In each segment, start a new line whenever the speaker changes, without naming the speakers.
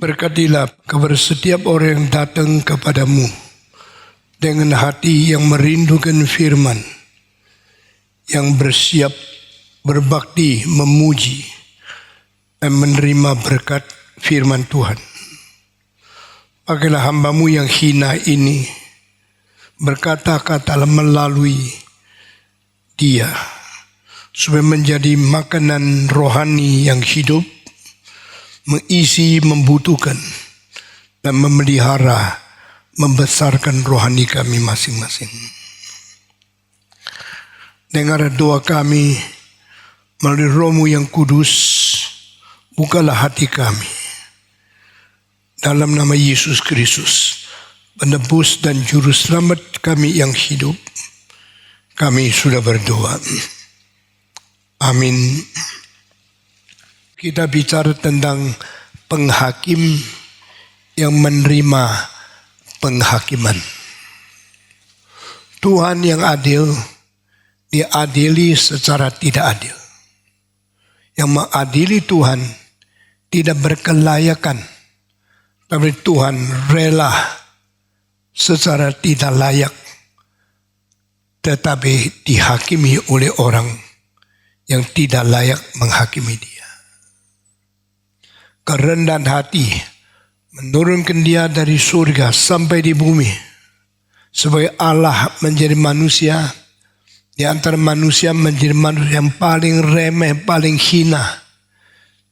Berkatilah kepada setiap orang yang datang kepadamu dengan hati yang merindukan firman, yang bersiap berbakti, memuji, dan menerima berkat firman Tuhan. Pakailah hambamu yang hina ini berkata-kata melalui dia, supaya menjadi makanan rohani yang hidup, mengisi, membutuhkan, dan memelihara, membesarkan rohani kami masing-masing. Dengar doa kami melalui Roh-Mu yang kudus, bukalah hati kami. Dalam nama Yesus Kristus, penebus dan juru selamat kami yang hidup, kami sudah berdoa. Amin. Kita bicara tentang penghakim yang menerima penghakiman. Tuhan yang adil, diadili secara tidak adil. Yang mengadili Tuhan tidak berkelayakan, tapi Tuhan rela secara tidak layak, tetapi dihakimi oleh orang yang tidak layak menghakimi dia. Kerendahan hati menurunkan dia dari surga sampai di bumi, supaya Allah menjadi manusia, di antara manusia menjadi manusia yang paling remeh, paling hina,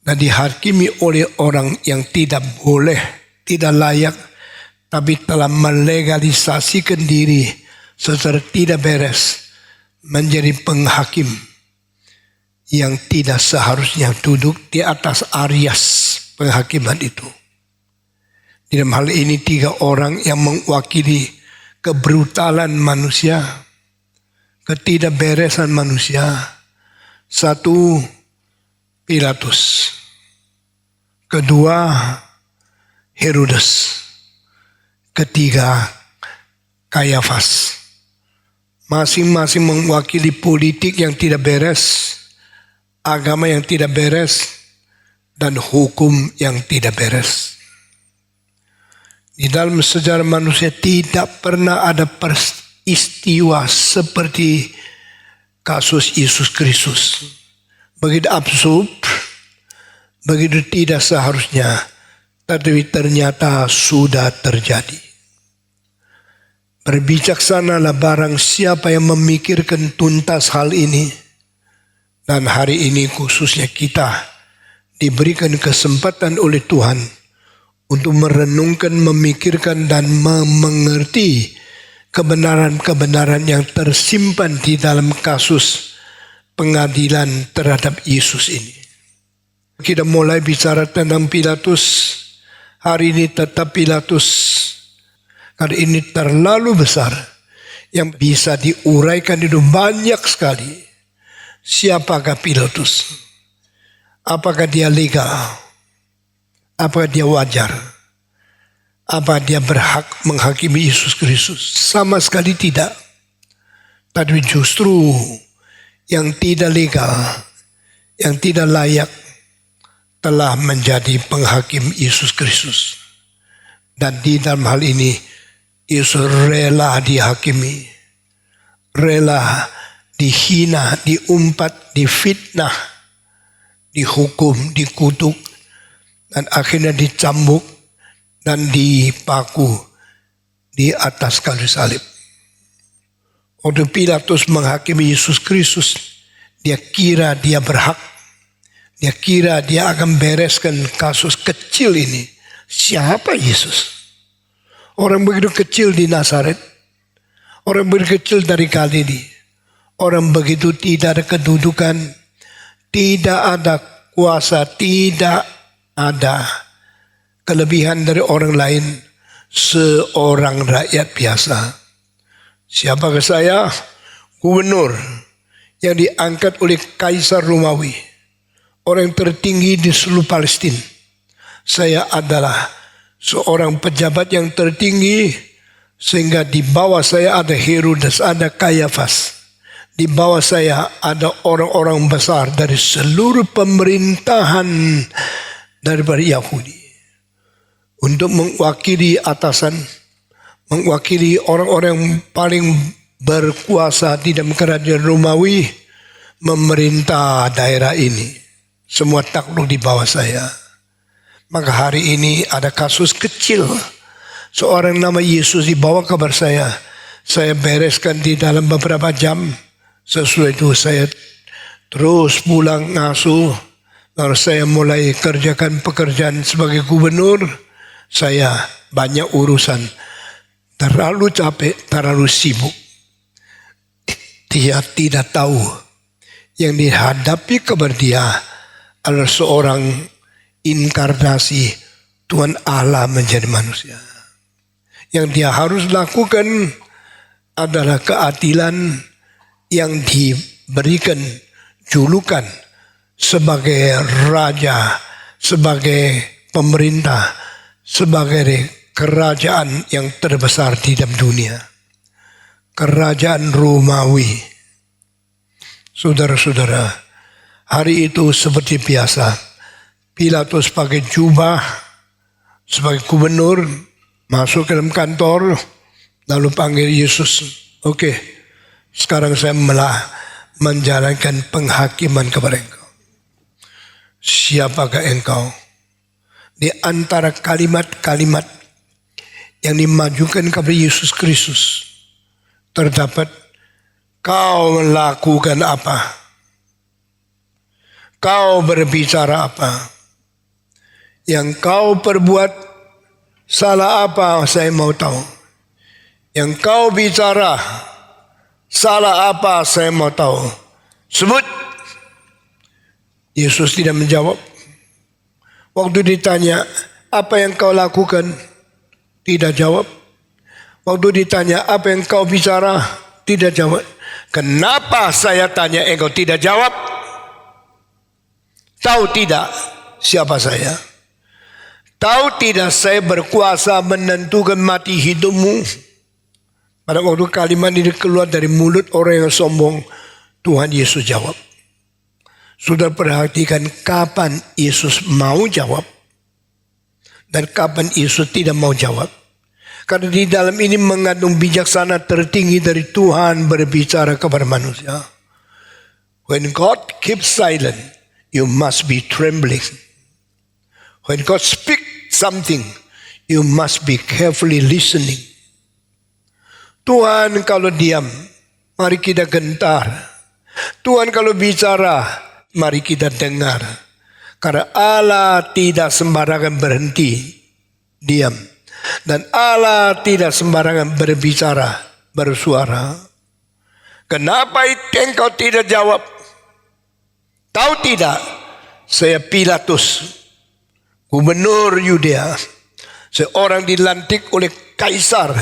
dan dihakimi oleh orang yang tidak boleh, tidak layak, tapi telah melegalisasikan diri secara tidak beres menjadi penghakim yang tidak seharusnya duduk di atas arias penghakiman itu. Dalam hal ini 3 orang yang mewakili kebrutalan manusia, ketidakberesan manusia. 1, Pilatus. 2, Herodes. 3, Kayafas. Masing-masing mewakili politik yang tidak beres, agama yang tidak beres, dan hukum yang tidak beres. Di dalam sejarah manusia tidak pernah ada peristiwa seperti kasus Yesus Kristus. Begitu absurd, begitu tidak seharusnya, tapi ternyata sudah terjadi. Berbijaksanalah barang siapa yang memikirkan tuntas hal ini. Dan hari ini khususnya kita diberikan kesempatan oleh Tuhan untuk merenungkan, memikirkan, dan mengerti kebenaran-kebenaran yang tersimpan di dalam kasus pengadilan terhadap Yesus ini. Kita mulai bicara tentang Pilatus. Hari ini tetap Pilatus, karena ini terlalu besar yang bisa diuraikan itu banyak sekali. Siapakah Pilatus? Apakah dia legal? Apakah dia wajar? Apa dia berhak menghakimi Yesus Kristus? Sama sekali tidak. Tapi justru yang tidak legal, yang tidak layak, telah menjadi penghakim Yesus Kristus. Dan di dalam hal ini, Yesus rela dihakimi, rela dihina, diumpat, difitnah, dihukum, dikutuk, dan akhirnya dicambuk dan dipaku di atas kayu salib. Waktu Pilatus menghakimi Yesus Kristus, dia kira dia berhak, dia kira dia akan bereskan kasus kecil ini. Siapa Yesus? Orang begitu kecil di Nazaret, orang begitu kecil dari Galili, orang begitu tidak ada kedudukan, tidak ada kuasa, tidak ada kelebihan dari orang lain, seorang rakyat biasa. Siapakah saya? Gubernur yang diangkat oleh Kaisar Romawi, orang tertinggi di seluruh Palestina. Saya adalah seorang pejabat yang tertinggi, sehingga di bawah saya ada Herodes, ada Kayafas. Di bawah saya ada orang-orang besar dari seluruh pemerintahan daripada Yahudi. untuk mewakili atasan, mewakili orang-orang yang paling berkuasa di dalam kerajaan Romawi, memerintah daerah ini. Semua takluk di bawah saya. Maka hari ini ada kasus kecil. Seorang nama Yesus dibawa kabar saya. Saya bereskan di dalam beberapa jam. Sesudah itu saya terus pulang ngasuh. Lalu saya mulai kerjakan pekerjaan sebagai gubernur. Saya banyak urusan. Terlalu capek, terlalu sibuk. Dia tidak tahu yang dihadapi kepada dia adalah seorang inkarnasi Tuhan Allah menjadi manusia. Yang dia harus lakukan adalah keadilan yang diberikan julukan sebagai raja, sebagai pemerintah, sebagai kerajaan yang terbesar di dalam dunia. Kerajaan Romawi. Saudara-saudara, hari itu seperti biasa. Pilatus pakai jubah sebagai gubernur, masuk ke dalam kantor, lalu panggil Yesus. Oke, sekarang saya menjalankan penghakiman kepada engkau. Siapakah engkau? Di antara kalimat-kalimat yang dimajukan kepada Yesus Kristus terdapat, kau melakukan apa? Kau berbicara apa? Yang kau perbuat salah apa saya mau tahu. Yang kau bicara salah apa saya mau tahu. Sebut. Yesus tidak menjawab. Waktu ditanya, apa yang kau lakukan? Tidak jawab. Waktu ditanya, apa yang kau bicara? Tidak jawab. Kenapa saya tanya engkau tidak jawab? Tahu tidak siapa saya? Tahu tidak saya berkuasa menentukan mati hidupmu? Pada waktu kalimat ini keluar dari mulut orang yang sombong, Tuhan Yesus jawab. Sudah perhatikan kapan Yesus mau jawab dan kapan Yesus tidak mau jawab. Karena di dalam ini mengandung bijaksana tertinggi dari Tuhan berbicara kepada manusia. When God keeps silent, you must be trembling. When God speak something, you must be carefully listening. Tuhan kalau diam, mari kita gentar. Tuhan kalau bicara, mari kita dengar. Karena Allah tidak sembarangan berhenti, diam. Dan Allah tidak sembarangan berbicara, bersuara. Kenapa engkau tidak jawab? Tahu tidak, saya Pilatus, gubernur Yudea, seorang dilantik oleh kaisar.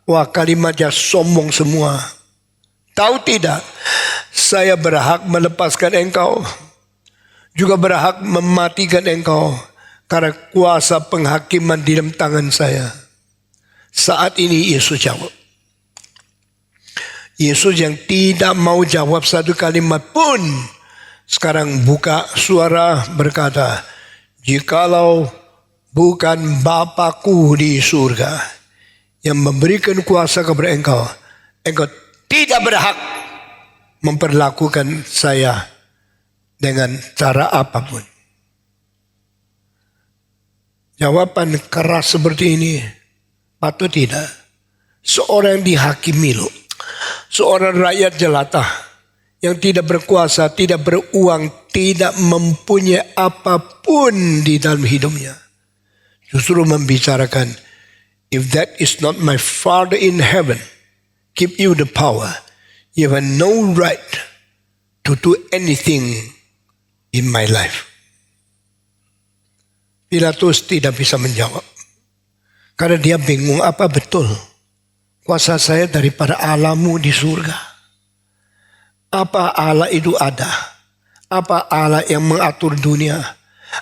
Wah, kalimatnya sombong semua. Tahu tidak, saya berhak melepaskan engkau, juga berhak mematikan engkau. Karena kuasa penghakiman di dalam tangan saya. Saat ini Yesus jawab. Yesus yang tidak mau jawab satu kalimat pun, sekarang buka suara berkata, jikalau bukan Bapa-Ku di surga yang memberikan kuasa kepada engkau, engkau tidak berhak memperlakukan saya dengan cara apapun. Jawaban keras seperti ini patut tidak. Seorang dihakimi loh. Seorang rakyat jelata yang tidak berkuasa, tidak beruang, tidak mempunyai apapun di dalam hidupnya. Justru membicarakan, if that is not my Father in heaven, give you the power, you have no right to do anything in my life. Pilatus tidak bisa menjawab. Karena dia bingung apa betul kuasa saya daripada Allahmu di surga. Apa Allah itu ada? Apa Allah yang mengatur dunia?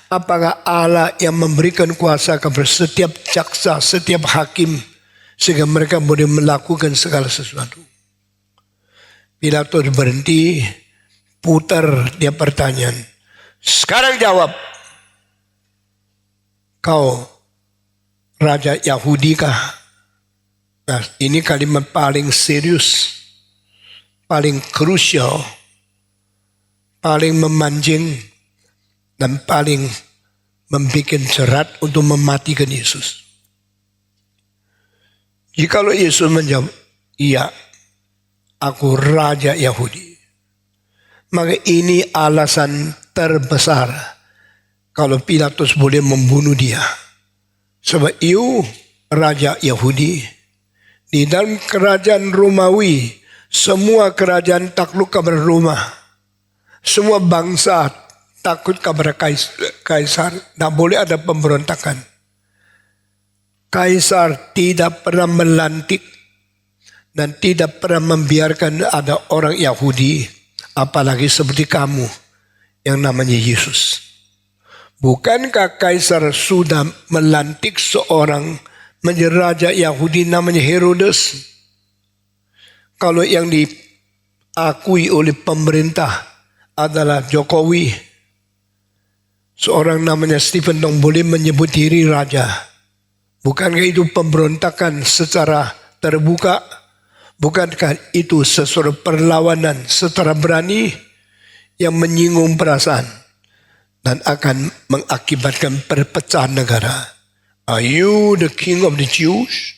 Apakah Allah yang memberikan kuasa kepada setiap jaksa, setiap hakim, sehingga mereka boleh melakukan segala sesuatu? Pilatus berhenti, putar dia pertanyaan. Sekarang jawab. Kau Raja Yahudi kah? Nah, ini kalimat paling serius, paling krusial, paling memancing, dan paling membuat jerat untuk mematikan Yesus. Jikalau Yesus menjawab, iya, aku Raja Yahudi, maka ini alasan terbesar kalau Pilatus boleh membunuh dia. Sebab you Raja Yahudi, di dalam kerajaan Romawi, semua kerajaan takluk kepada Roma. Semua bangsa takut kepada kaisar. Tak boleh ada pemberontakan. Kaisar tidak pernah melantik dan tidak pernah membiarkan ada orang Yahudi, apalagi seperti kamu yang namanya Yesus. Bukankah kaisar sudah melantik seorang menjadi raja Yahudi namanya Herodes? Kalau yang diakui oleh pemerintah adalah Jokowi, seorang namanya Stephen Dong boleh menyebut diri raja. Bukankah itu pemberontakan secara terbuka? Bukankah itu sesuatu perlawanan secara berani yang menyinggung perasaan dan akan mengakibatkan perpecahan negara? Are you the king of the Jews?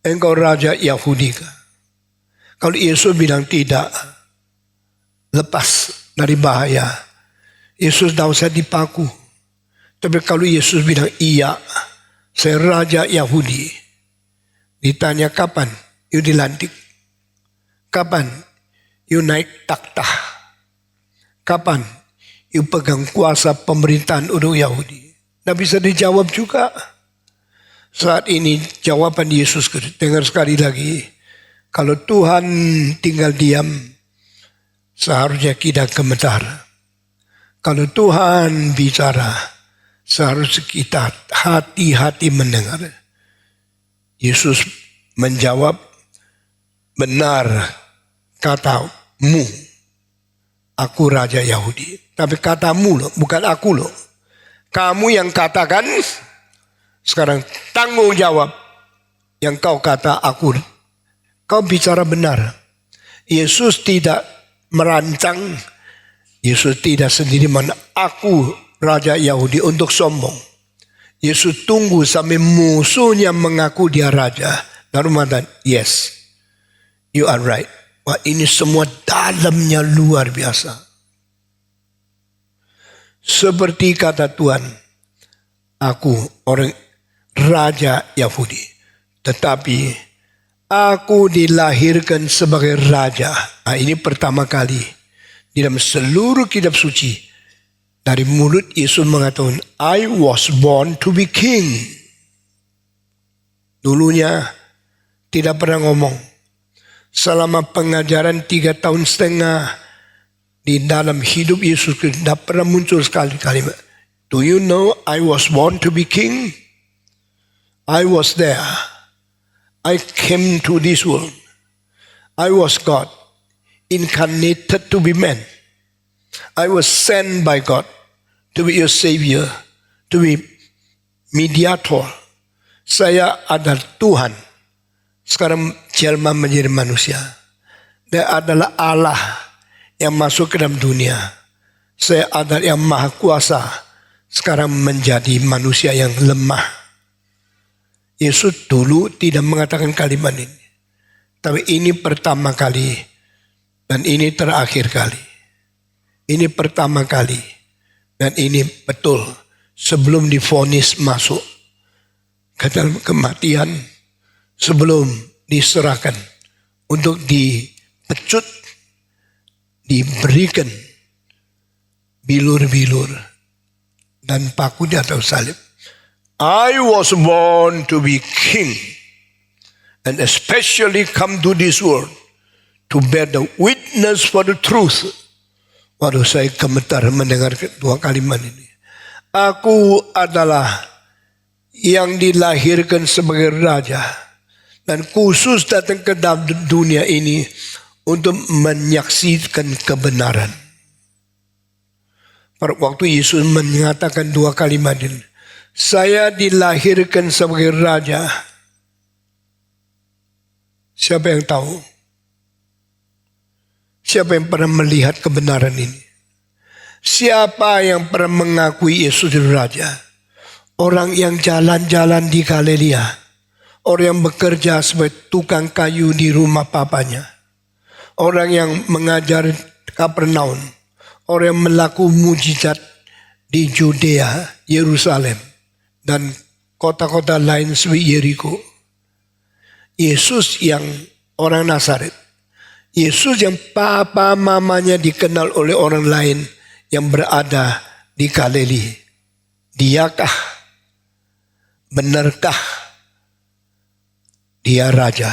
Engkau raja Yahudi kah? Kalau Yesus bilang tidak, lepas dari bahaya, Yesus tidak usah dipaku. Tapi kalau Yesus bilang iya, saya raja Yahudi, ditanya kapan you dilantik? Kapan you naik takhta? Kapan you pegang kuasa pemerintahan untuk Yahudi? Tidak bisa dijawab juga. Saat ini jawaban Yesus, dengar sekali lagi. Kalau Tuhan tinggal diam, seharusnya kita gemetar. Kalau Tuhan bicara, seharusnya kita hati-hati mendengar. Yesus menjawab, benar katamu, aku Raja Yahudi. Tapi katamu loh, bukan aku loh. Kamu yang katakan, sekarang tanggung jawab yang kau kata aku. Kau bicara benar. Yesus tidak merancang, Yesus tidak sendiri aku Raja Yahudi untuk sombong. Yesus tunggu sampai musuhnya mengaku dia raja. Lalu mengatakan, yes, you are right. Wah, ini semua dalamnya luar biasa. Seperti kata Tuhan, aku orang Raja Yahudi, tetapi aku dilahirkan sebagai raja. Nah, ini pertama kali di dalam seluruh kitab suci dari mulut Yesus mengatakan, I was born to be king. Dulunya tidak pernah ngomong. Selama pengajaran 3,5 tahun di dalam hidup Yesus tidak pernah muncul sekali kalimat, do you know I was born to be king? I was there. I came to this world. I was God, incarnated to be man. I was sent by God to be your savior, to be mediator. Saya adalah Tuhan. Sekarang jelma menjadi manusia. Dia adalah Allah yang masuk ke dalam dunia. Saya adalah yang maha kuasa. Sekarang menjadi manusia yang lemah. Yesus dulu tidak mengatakan kalimat ini. Tapi ini pertama kali. Dan ini terakhir kali. Ini pertama kali. Dan ini betul. Sebelum divonis masuk ke dalam kematian. Sebelum diserahkan. Untuk dipecut. Diberikan. Bilur-bilur. Dan paku di atas salib. I was born to be king. And especially come to this world. To bear the witness for the truth. Waduh, saya gemetar mendengar dua kalimat ini. Aku adalah yang dilahirkan sebagai raja. Dan khusus datang ke dalam dunia ini untuk menyaksikan kebenaran. Pada waktu Yesus menyatakan dua kalimat ini, Saya dilahirkan sebagai raja. Siapa yang tahu? Siapa yang pernah melihat kebenaran ini? Siapa yang pernah mengakui Yesus itu raja? Orang yang jalan-jalan di Galilea. Orang yang bekerja sebagai tukang kayu di rumah papanya. Orang yang mengajar Kapernaum. Orang yang melakukan mujizat di Judea, Yerusalem, dan kota-kota lain seperti Yeriko. Yesus yang orang Nazaret. Yesus yang papa mamanya dikenal oleh orang lain yang berada di Galilea. Diakah? Benarkah dia raja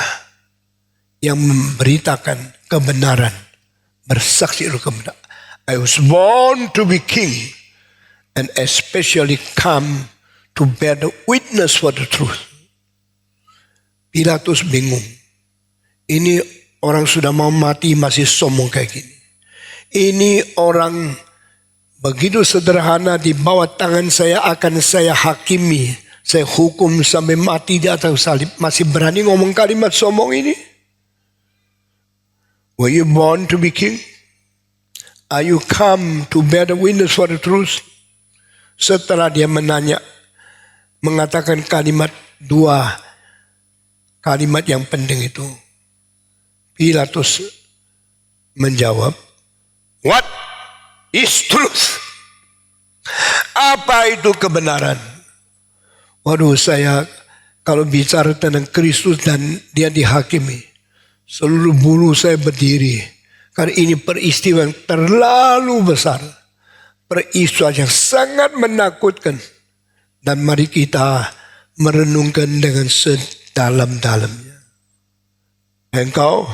yang memberitakan kebenaran, bersaksi untuk kebenaran? I was born to be king and especially come to bear the witness for the truth. Pilatus bingung. Ini orang sudah mau mati masih sombong kayak gini. Ini orang begitu sederhana, di bawah tangan saya akan saya hakimi, saya hukum sampai mati di atas salib. Masih berani ngomong kalimat sombong ini? Were you born to be king? Are you come to bear the witness for the truth? Setelah dia mengatakan dua kalimat yang penting itu, Pilatus menjawab, "What is truth?" Apa itu kebenaran? Waduh, saya kalau bicara tentang Kristus dan dia dihakimi, seluruh bulu saya berdiri. Karena ini peristiwa yang terlalu besar. Peristiwa yang sangat menakutkan. Dan mari kita merenungkan dengan sedalam-dalamnya. Engkau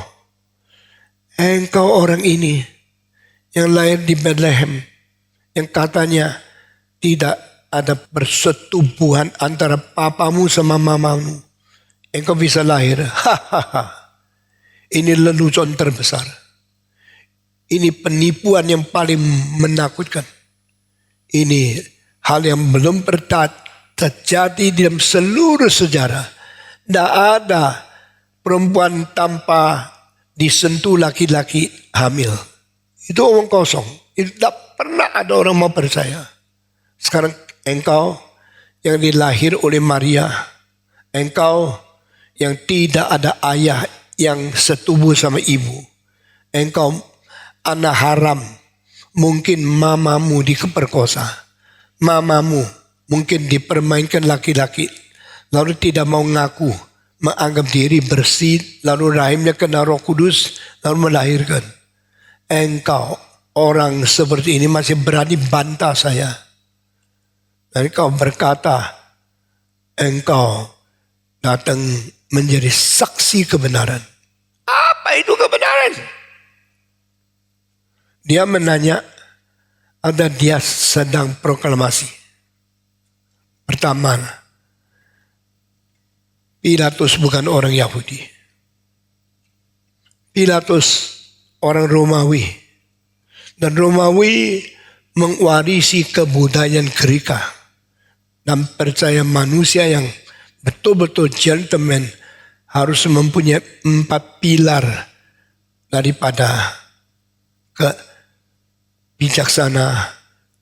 orang ini yang lahir di Bethlehem, yang katanya tidak ada persetubuhan antara papamu sama mamamu. Engkau bisa lahir. Ini lelucon terbesar. Ini penipuan yang paling menakutkan. Ini hal yang belum pernah terjadi dalam seluruh sejarah. Tidak ada perempuan tanpa disentuh laki-laki hamil. Itu omong kosong. Itu tidak pernah ada orang mau percaya. Sekarang engkau yang dilahir oleh Maria. Engkau yang tidak ada ayah yang setubuh sama ibu. Engkau anak haram. Mungkin mamamu diperkosa. Mamamu mungkin dipermainkan laki-laki. Lalu tidak mau ngaku. Menganggap diri bersih. Lalu rahimnya kena Roh Kudus. Lalu melahirkan. Engkau orang seperti ini masih berani bantah saya. Dan engkau berkata, engkau datang menjadi saksi kebenaran. Apa itu kebenaran? Dia menanya, ada dia sedang proklamasi. Pertama, Pilatus bukan orang Yahudi. Pilatus orang Romawi. Dan Romawi mewarisi kebudayaan Greka. Dan percaya manusia yang betul-betul gentleman harus mempunyai 4 pilar daripada bijaksana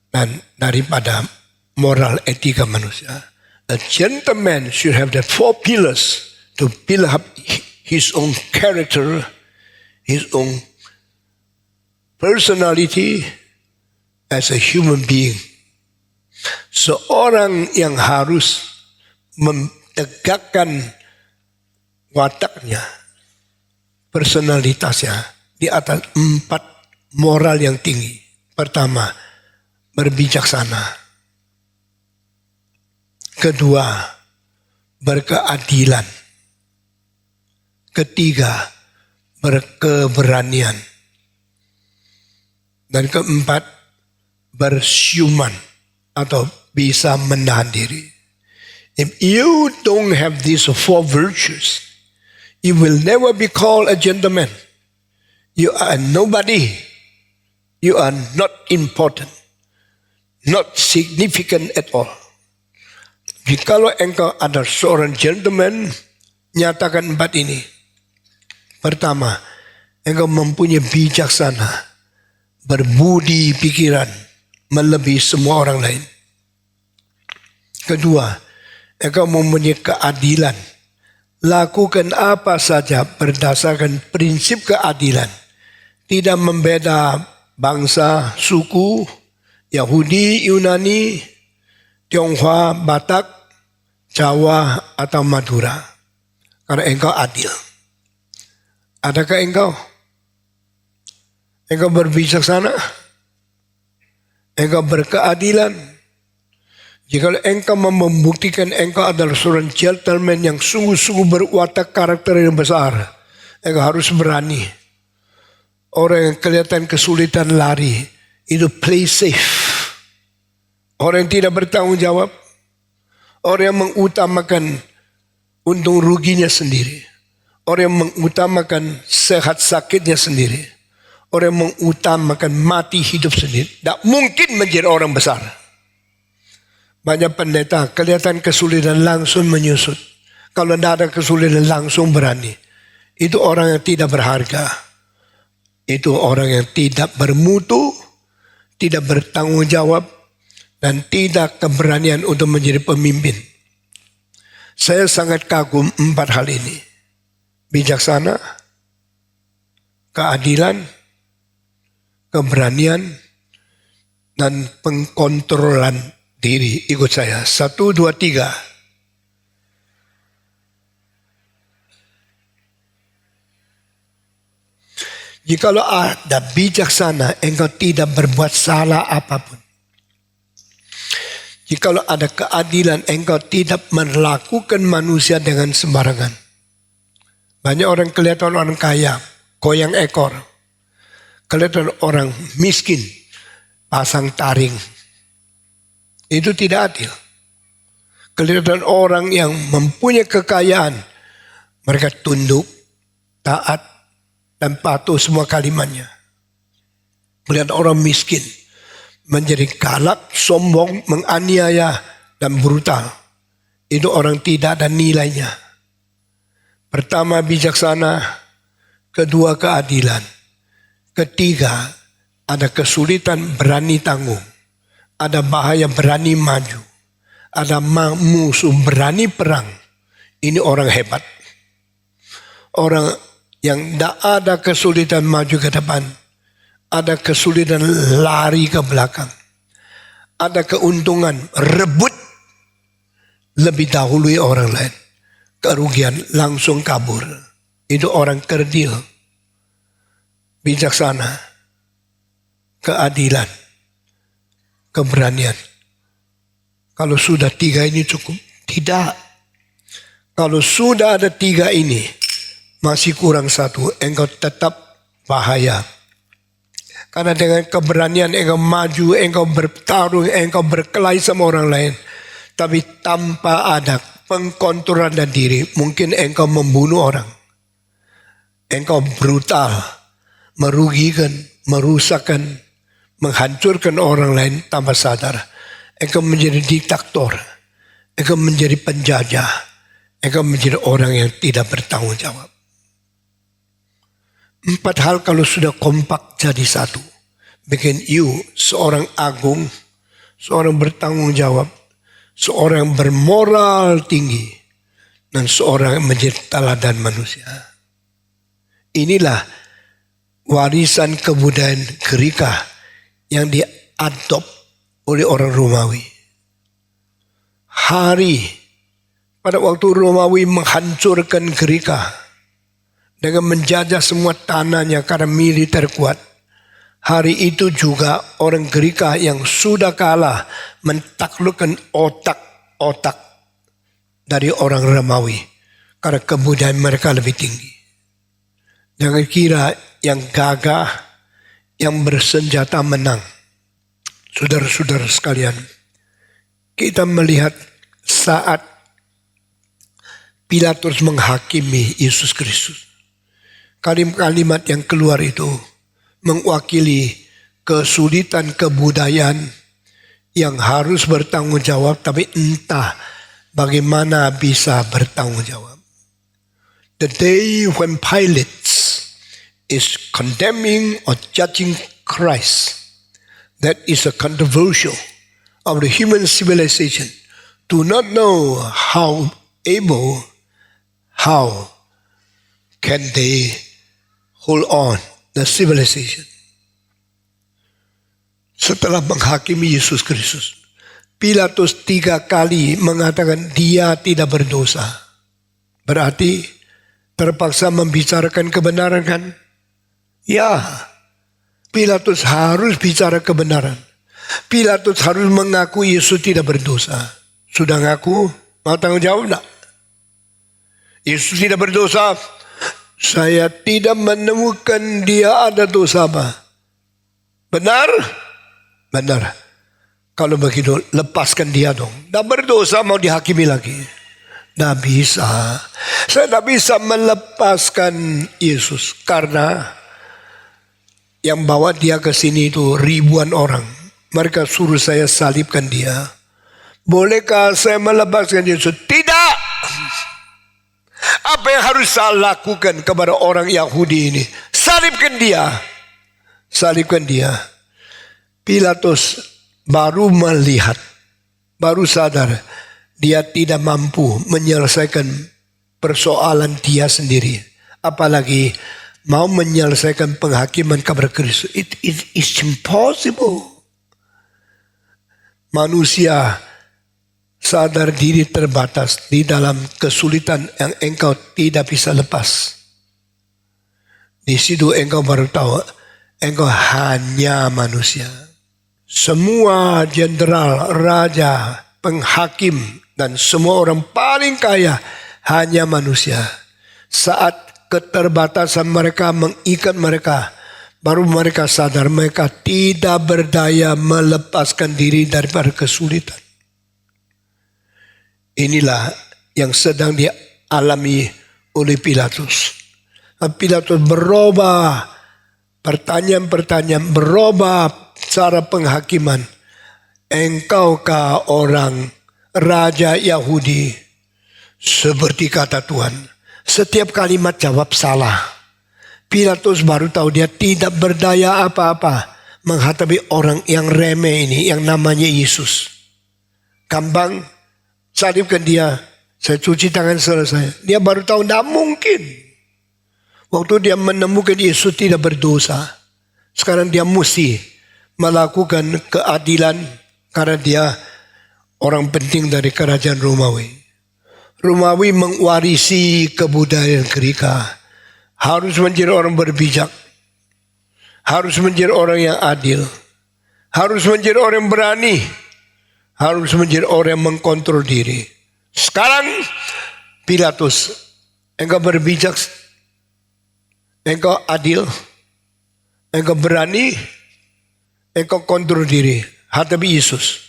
dan daripada moral etika manusia. A gentleman should have the 4 pillars to build up his own character, his own personality as a human being. Seorang yang harus menegakkan wataknya, personalitasnya di atas 4 moral yang tinggi. Pertama, berbijaksana. Kedua, berkeadilan. Ketiga, berkeberanian. Dan keempat, bersyuman atau bisa menahan diri. If you don't have these 4 virtues, you will never be called a gentleman. You are nobody. You are not important. Not significant at all. Jikalau engkau adalah seorang gentleman, nyatakan 4 ini. Pertama, engkau mempunyai bijaksana, berbudi pikiran, melebihi semua orang lain. Kedua, engkau mempunyai keadilan. Lakukan apa saja berdasarkan prinsip keadilan. Tidak membeda bangsa, suku, Yahudi, Yunani, Tionghoa, Batak, Jawa, atau Madura. Karena engkau adil. Adakah engkau? Engkau berbijaksana? Engkau berkeadilan? Jika engkau membuktikan engkau adalah seorang gentleman yang sungguh-sungguh berwatak karakter yang besar, engkau harus berani. Orang yang kelihatan kesulitan lari, itu play safe. Orang yang tidak bertanggung jawab, orang yang mengutamakan untung ruginya sendiri, orang yang mengutamakan sehat sakitnya sendiri, orang yang mengutamakan mati hidup sendiri, tidak mungkin menjadi orang besar. Banyak pendeta kelihatan kesulitan langsung menyusut. Kalau tidak ada kesulitan langsung berani. Itu orang yang tidak berharga. Itu orang yang tidak bermutu, tidak bertanggung jawab, dan tidak keberanian untuk menjadi pemimpin. Saya sangat kagum 4 hal ini. Bijaksana, keadilan, keberanian, dan pengkontrolan diri. Ikut saya. 1, 2, 3. Jikalau ada bijaksana, engkau tidak berbuat salah apapun. Jikalau ada keadilan, engkau tidak melakukan manusia dengan sembarangan. Banyak orang kelihatan orang kaya, goyang ekor. Kelihatan orang miskin, pasang taring. Itu tidak adil. Kelihatan orang yang mempunyai kekayaan, mereka tunduk, taat, dan patuh semua kalimatnya. Melihat orang miskin menjadi galak, sombong, menganiaya, dan brutal. Itu orang tidak ada nilainya. Pertama bijaksana, kedua keadilan, ketiga ada kesulitan berani tanggung. Ada bahaya berani maju. Ada musuh berani perang. Ini orang hebat. Orang yang tidak ada kesulitan maju ke depan. Ada kesulitan lari ke belakang. Ada keuntungan rebut lebih dahului orang lain. Kerugian langsung kabur. Itu orang kerdil. Bijaksana. Keadilan. Keberanian. Kalau sudah 3 ini cukup? Tidak. Kalau sudah ada 3 ini, masih kurang 1, engkau tetap bahaya. Karena dengan keberanian engkau maju, engkau bertarung, engkau berkelahi sama orang lain. Tapi tanpa ada pengkontrolan diri, mungkin engkau membunuh orang. Engkau brutal, merugikan, merusakkan, menghancurkan orang lain tanpa sadar. Engkau menjadi diktator. Engkau menjadi penjajah. Engkau menjadi orang yang tidak bertanggung jawab. 4 hal kalau sudah kompak jadi satu. Bikin you seorang agung, seorang bertanggung jawab, seorang yang bermoral tinggi, dan seorang yang menjadi teladan manusia. Inilah warisan kebudayaan Gerika yang diadop oleh orang Romawi. Pada waktu Romawi menghancurkan Gerika dengan menjajah semua tanahnya karena militer kuat. Hari itu juga orang Gerika yang sudah kalah mentaklukkan otak dari orang Romawi karena kebudayaan mereka lebih tinggi. Jangan kira yang gagah, yang bersenjata menang. Saudara-saudara sekalian, kita melihat saat Pilatus menghakimi Yesus Kristus. Kalimat yang keluar itu mewakili kesulitan kebudayaan yang harus bertanggung jawab, tapi entah bagaimana bisa bertanggung jawab. The day when Pilate is condemning or judging Christ, that is a controversial of the human civilization. Do not know how can they hold on the civilization. Setelah menghakimi Yesus Kristus, Pilatus 3 kali mengatakan dia tidak berdosa. Berarti terpaksa membicarakan kebenaran kan? Ya, Pilatus harus bicara kebenaran. Pilatus harus mengaku Yesus tidak berdosa. Sudah ngaku? Mau tanggung jawab enggak? Yesus tidak berdosa. Saya tidak menemukan dia ada dosa apa. Benar? Benar. Kalau begitu lepaskan dia dong. Tidak berdosa mau dihakimi lagi. Tidak bisa. Saya tidak bisa melepaskan Yesus. Karena yang bawa dia ke sini itu ribuan orang. Mereka suruh saya salibkan dia. Bolehkah saya melepaskan Yesus? Tidak. Apa yang harus saya lakukan kepada orang Yahudi ini? Salibkan dia. Salibkan dia. Pilatus baru melihat, baru sadar dia tidak mampu menyelesaikan persoalan dia sendiri. Apalagi mau menyelesaikan penghakiman kepada Kristus. It is impossible. Manusia sadar diri terbatas di dalam kesulitan yang engkau tidak bisa lepas. Di situ engkau baru tahu engkau hanya manusia. Semua jenderal, raja, penghakim, dan semua orang paling kaya hanya manusia. Saat keterbatasan mereka mengikat mereka, baru mereka sadar mereka tidak berdaya melepaskan diri daripada kesulitan. Inilah yang sedang dialami oleh Pilatus. Pilatus berubah pertanyaan-pertanyaan, berubah cara penghakiman. Engkaukah orang raja Yahudi? Seperti kata Tuhan. Setiap kalimat jawab salah. Pilatus baru tahu dia tidak berdaya apa-apa menghadapi orang yang remeh ini, yang namanya Yesus. Gampang, salibkan dia, saya cuci tangan selesai. Dia baru tahu tidak mungkin. Waktu dia menemukan Yesus tidak berdosa, sekarang dia mesti melakukan keadilan karena dia orang penting dari kerajaan Romawi. Romawi mewarisi kebudayaan Greka. Harus menjadi orang berbijak. Harus menjadi orang yang adil. Harus menjadi orang yang berani. Harus menjadi orang yang mengkontrol diri. Sekarang Pilatus, engkau berbijak, engkau adil, engkau berani, engkau kontrol diri. Hadapi Yesus.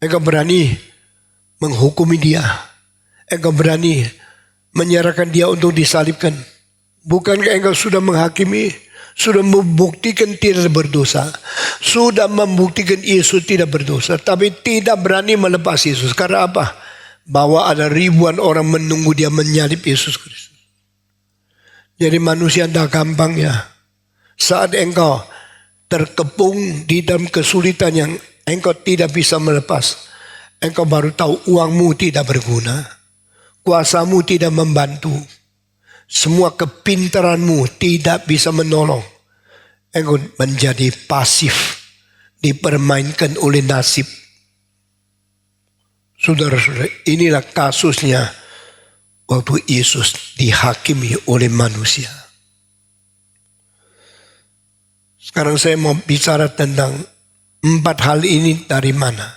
Engkau berani menghukumi dia. Engkau berani menyerahkan dia untuk disalibkan. Bukankah engkau sudah menghakimi, sudah membuktikan tidak berdosa, sudah membuktikan Yesus tidak berdosa, tapi tidak berani melepas Yesus. Karena apa? Bahwa ada ribuan orang menunggu dia menyalib Yesus Kristus. Jadi manusia tidak gampang ya. Saat engkau terkepung di dalam kesulitan yang engkau tidak bisa melepas, engkau baru tahu uangmu tidak berguna, kuasamu tidak membantu, semua kepintaranmu tidak bisa menolong. Engkau menjadi pasif, dipermainkan oleh nasib. Saudara-saudara, inilah kasusnya waktu Yesus dihakimi oleh manusia. Sekarang saya mau bicara tentang 4 hal ini dari mana?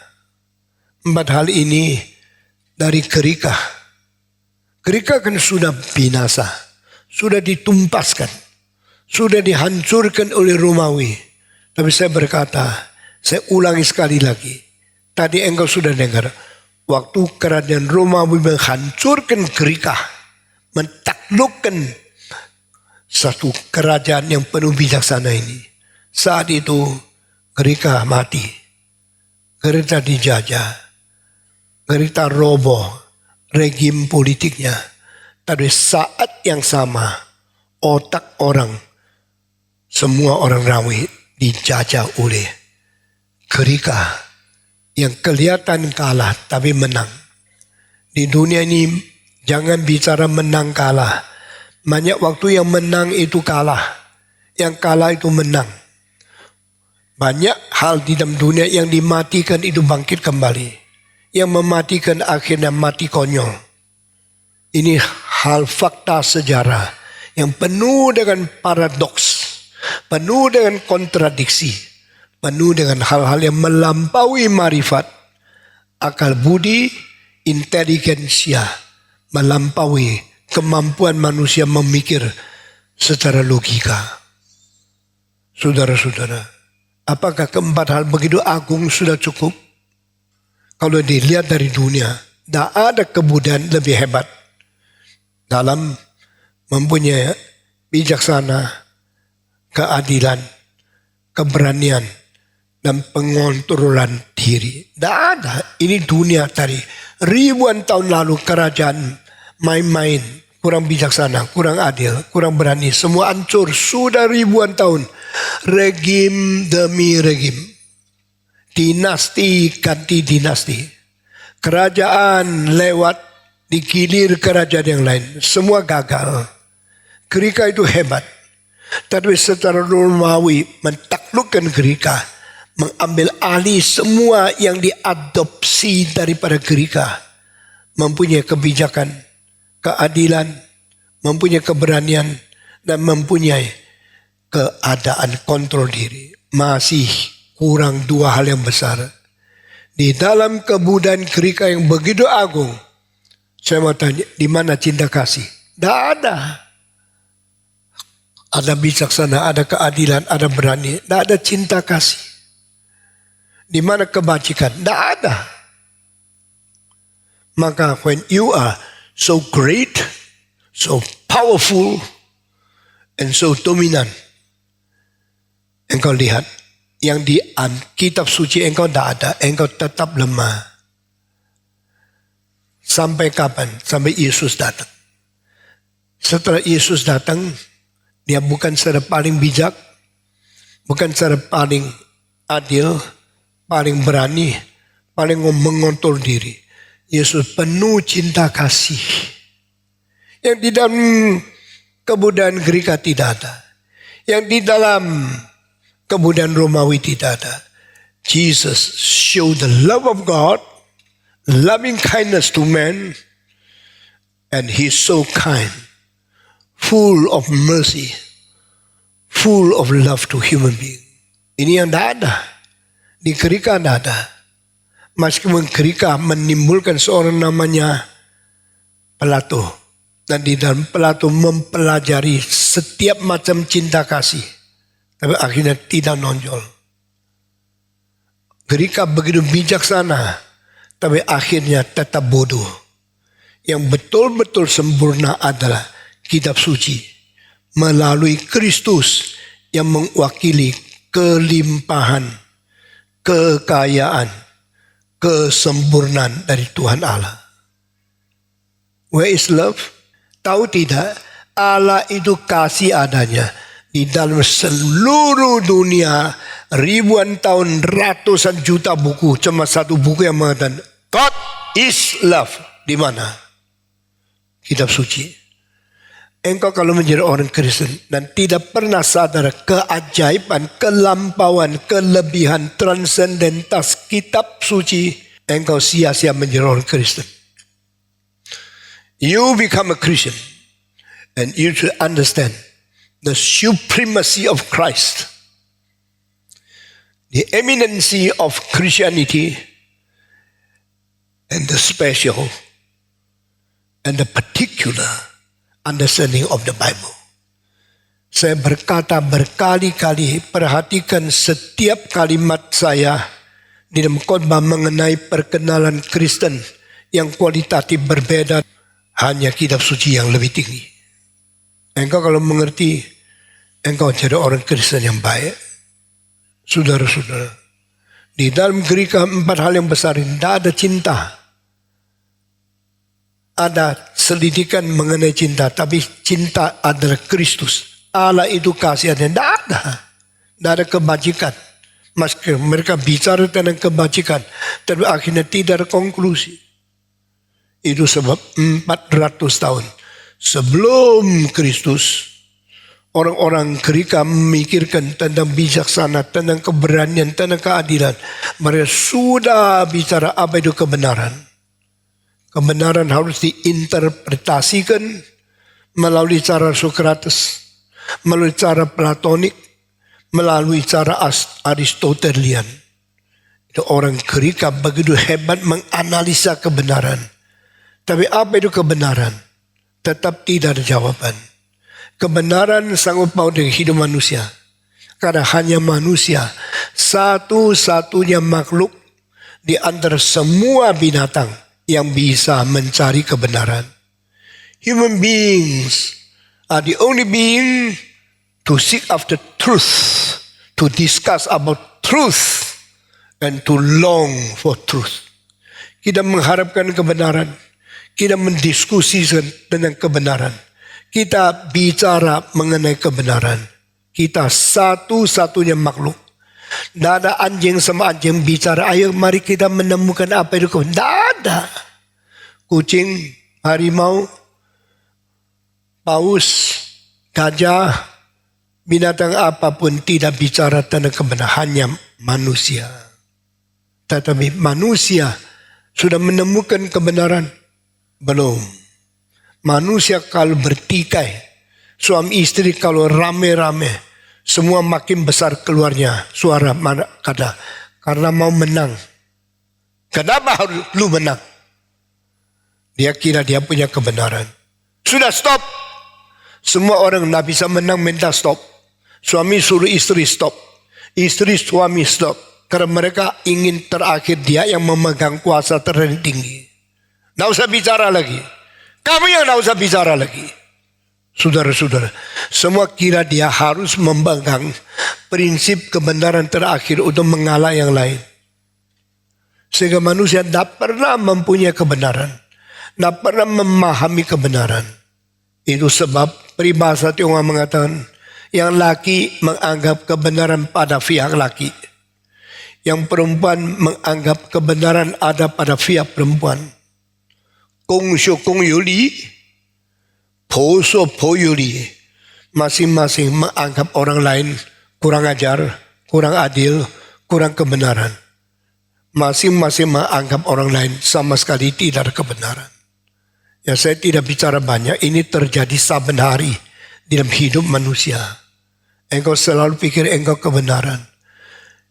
4 hal ini dari Greka. Greka kan sudah binasa, sudah ditumpaskan, sudah dihancurkan oleh Romawi. Tapi saya berkata, saya ulangi sekali lagi. Tadi engkau sudah dengar, waktu kerajaan Romawi menghancurkan Greka, mentaklukkan satu kerajaan yang penuh bijaksana ini. Saat itu Greka mati, Greka dijajah, Gerita roboh regim politiknya. Tapi saat yang sama otak orang, semua orang Romawi dijajah oleh Gerika yang kelihatan kalah tapi menang. Di dunia ini jangan bicara menang kalah. Banyak waktu yang menang itu kalah, yang kalah itu menang. Banyak hal di dalam dunia yang dimatikan itu bangkit kembali. Yang mematikan akhirnya mati konyol. Ini hal fakta sejarah yang penuh dengan paradoks, penuh dengan kontradiksi, penuh dengan hal-hal yang melampaui marifat, akal budi, inteligensia, melampaui kemampuan manusia memikir secara logika. Saudara-saudara, apakah keempat hal begitu agung sudah cukup? Kalau dilihat dari dunia, tidak ada kebudayaan lebih hebat dalam mempunyai bijaksana, keadilan, keberanian, dan pengontrolan diri. Tidak ada. Ini dunia tadi. Ribuan tahun lalu kerajaan main-main, kurang bijaksana, kurang adil, kurang berani. Semua hancur. Sudah ribuan tahun. Regim demi regim. Dinasti ganti dinasti. Kerajaan lewat digilir kerajaan yang lain. Semua gagal. Gerika itu hebat. Tapi secara Romawi mentaklukkan Gerika. Mengambil alih semua yang diadopsi daripada Gerika. Mempunyai kebijakan, keadilan, mempunyai keberanian, dan mempunyai keadaan kontrol diri. Masih kurang dua hal yang besar. Di dalam kebudayaan Gerika yang begitu agung, saya mau tanya, di mana cinta kasih? Tidak ada. Ada bijaksana, ada keadilan, ada berani. Tidak ada cinta kasih. Di mana kebajikan? Tidak ada. Maka when you are so great, so powerful, and so dominant, engkau lihat, yang di kitab suci engkau tidak ada, engkau tetap lemah. Sampai kapan? Sampai Yesus datang. Setelah Yesus datang, dia bukan secara paling bijak, bukan secara paling adil, paling berani, paling mengontrol diri. Yesus penuh cinta kasih. Yang di dalam kebudayaan Gerika tidak ada. Yang di dalam kebudayaan Romawi tidak ada. Jesus showed the love of God, loving kindness to man, and He's so kind, full of mercy, full of love to human being. Ini yang tidak ada. Di Gerika tidak ada. Meskipun Gerika menimbulkan seorang namanya Plato. Dan di dalam Plato mempelajari setiap macam cinta kasih. Tapi akhirnya tidak nonjol. Gerika begitu bijaksana. Tapi akhirnya tetap bodoh. Yang betul-betul sempurna adalah kitab suci. Melalui Kristus yang mewakili kelimpahan, kekayaan, kesempurnaan dari Tuhan Allah. Where is love? Tahu tidak? Allah itu kasih adanya. Di dalam seluruh dunia, ribuan tahun, ratusan juta buku. Cuma satu buku yang mengatakan, God is love. Di mana? Kitab suci. Engkau kalau menjadi orang Kristen dan tidak pernah sadar keajaiban, kelampauan, kelebihan, transendentalitas kitab suci, engkau sia-sia menjadi orang Kristen. You become a Christian and you should understand the supremacy of Christ, the eminency of Christianity, and the special and the particular understanding of the Bible. Saya berkata berkali-kali, perhatikan setiap kalimat saya di dalam khotbah mengenai perkenalan Kristen yang kualitatif berbeda. Hanya kitab suci yang lebih tinggi. Engkau kalau mengerti, engkau jadi orang Kristen yang baik. Saudara-saudara, di dalam Gerika 4 hal yang besar ini, tidak ada cinta. ada selidikan mengenai cinta, tapi cinta adalah Kristus. Allah itu kasihannya, tidak ada. Tidak ada kebajikan. Meski mereka bicara tentang kebajikan, tapi akhirnya tidak ada konklusi. Itu sebab 400 tahun sebelum Kristus, orang-orang Gerika memikirkan tentang bijaksana, tentang keberanian, tentang keadilan. Mereka sudah bicara apa itu kebenaran. Kebenaran harus diinterpretasikan melalui cara Sokrates, melalui cara Platonik, melalui cara Aristotelian. Itu orang Gerika begitu hebat menganalisa kebenaran. Tapi apa itu kebenaran? Tetap tidak ada jawaban. Kebenaran sanggup paut dengan hidup manusia. Karena hanya manusia satu-satunya makhluk di antara semua binatang yang bisa mencari kebenaran. Human beings are the only being to seek after truth, to discuss about truth, and to long for truth. Kita mengharapkan kebenaran, kita mendiskusikan tentang kebenaran, kita bicara mengenai kebenaran. Kita satu-satunya makhluk. Tidak ada anjing sama anjing bicara, ayo mari kita menemukan apa itu kebenaran. Tidak ada. Kucing, harimau, paus, gajah, binatang apapun tidak bicara tentang kebenaran, hanya manusia. Tetapi manusia sudah menemukan kebenaran? Belum. Manusia kalau bertikai, suami istri kalau rame-rame, semua makin besar keluarnya suara kata karena mau menang. Kenapa harus lu menang? Dia kira dia punya kebenaran. Sudah stop. Semua orang tidak bisa menang minta stop. Suami suruh istri stop. Istri suami stop. Karena mereka ingin terakhir dia yang memegang kuasa tertinggi. Tidak usah bicara lagi. Kamu yang tidak usah bicara lagi. Saudara-saudara, semua kira dia harus memegang prinsip kebenaran terakhir untuk mengalah yang lain. Sehingga manusia tidak pernah mempunyai kebenaran. Tidak pernah memahami kebenaran. Itu sebab peribahasa Tionghoa mengatakan, yang laki menganggap kebenaran pada pihak laki. Yang perempuan menganggap kebenaran ada pada pihak perempuan. Kong syo kong yuli, po so po yuli. Masing-masing menganggap orang lain kurang ajar, kurang adil, kurang kebenaran. Masing-masing menganggap orang lain sama sekali tidak ada kebenaran. Ya, saya tidak bicara banyak, ini terjadi saben hari dalam hidup manusia. Engkau selalu pikir engkau kebenaran.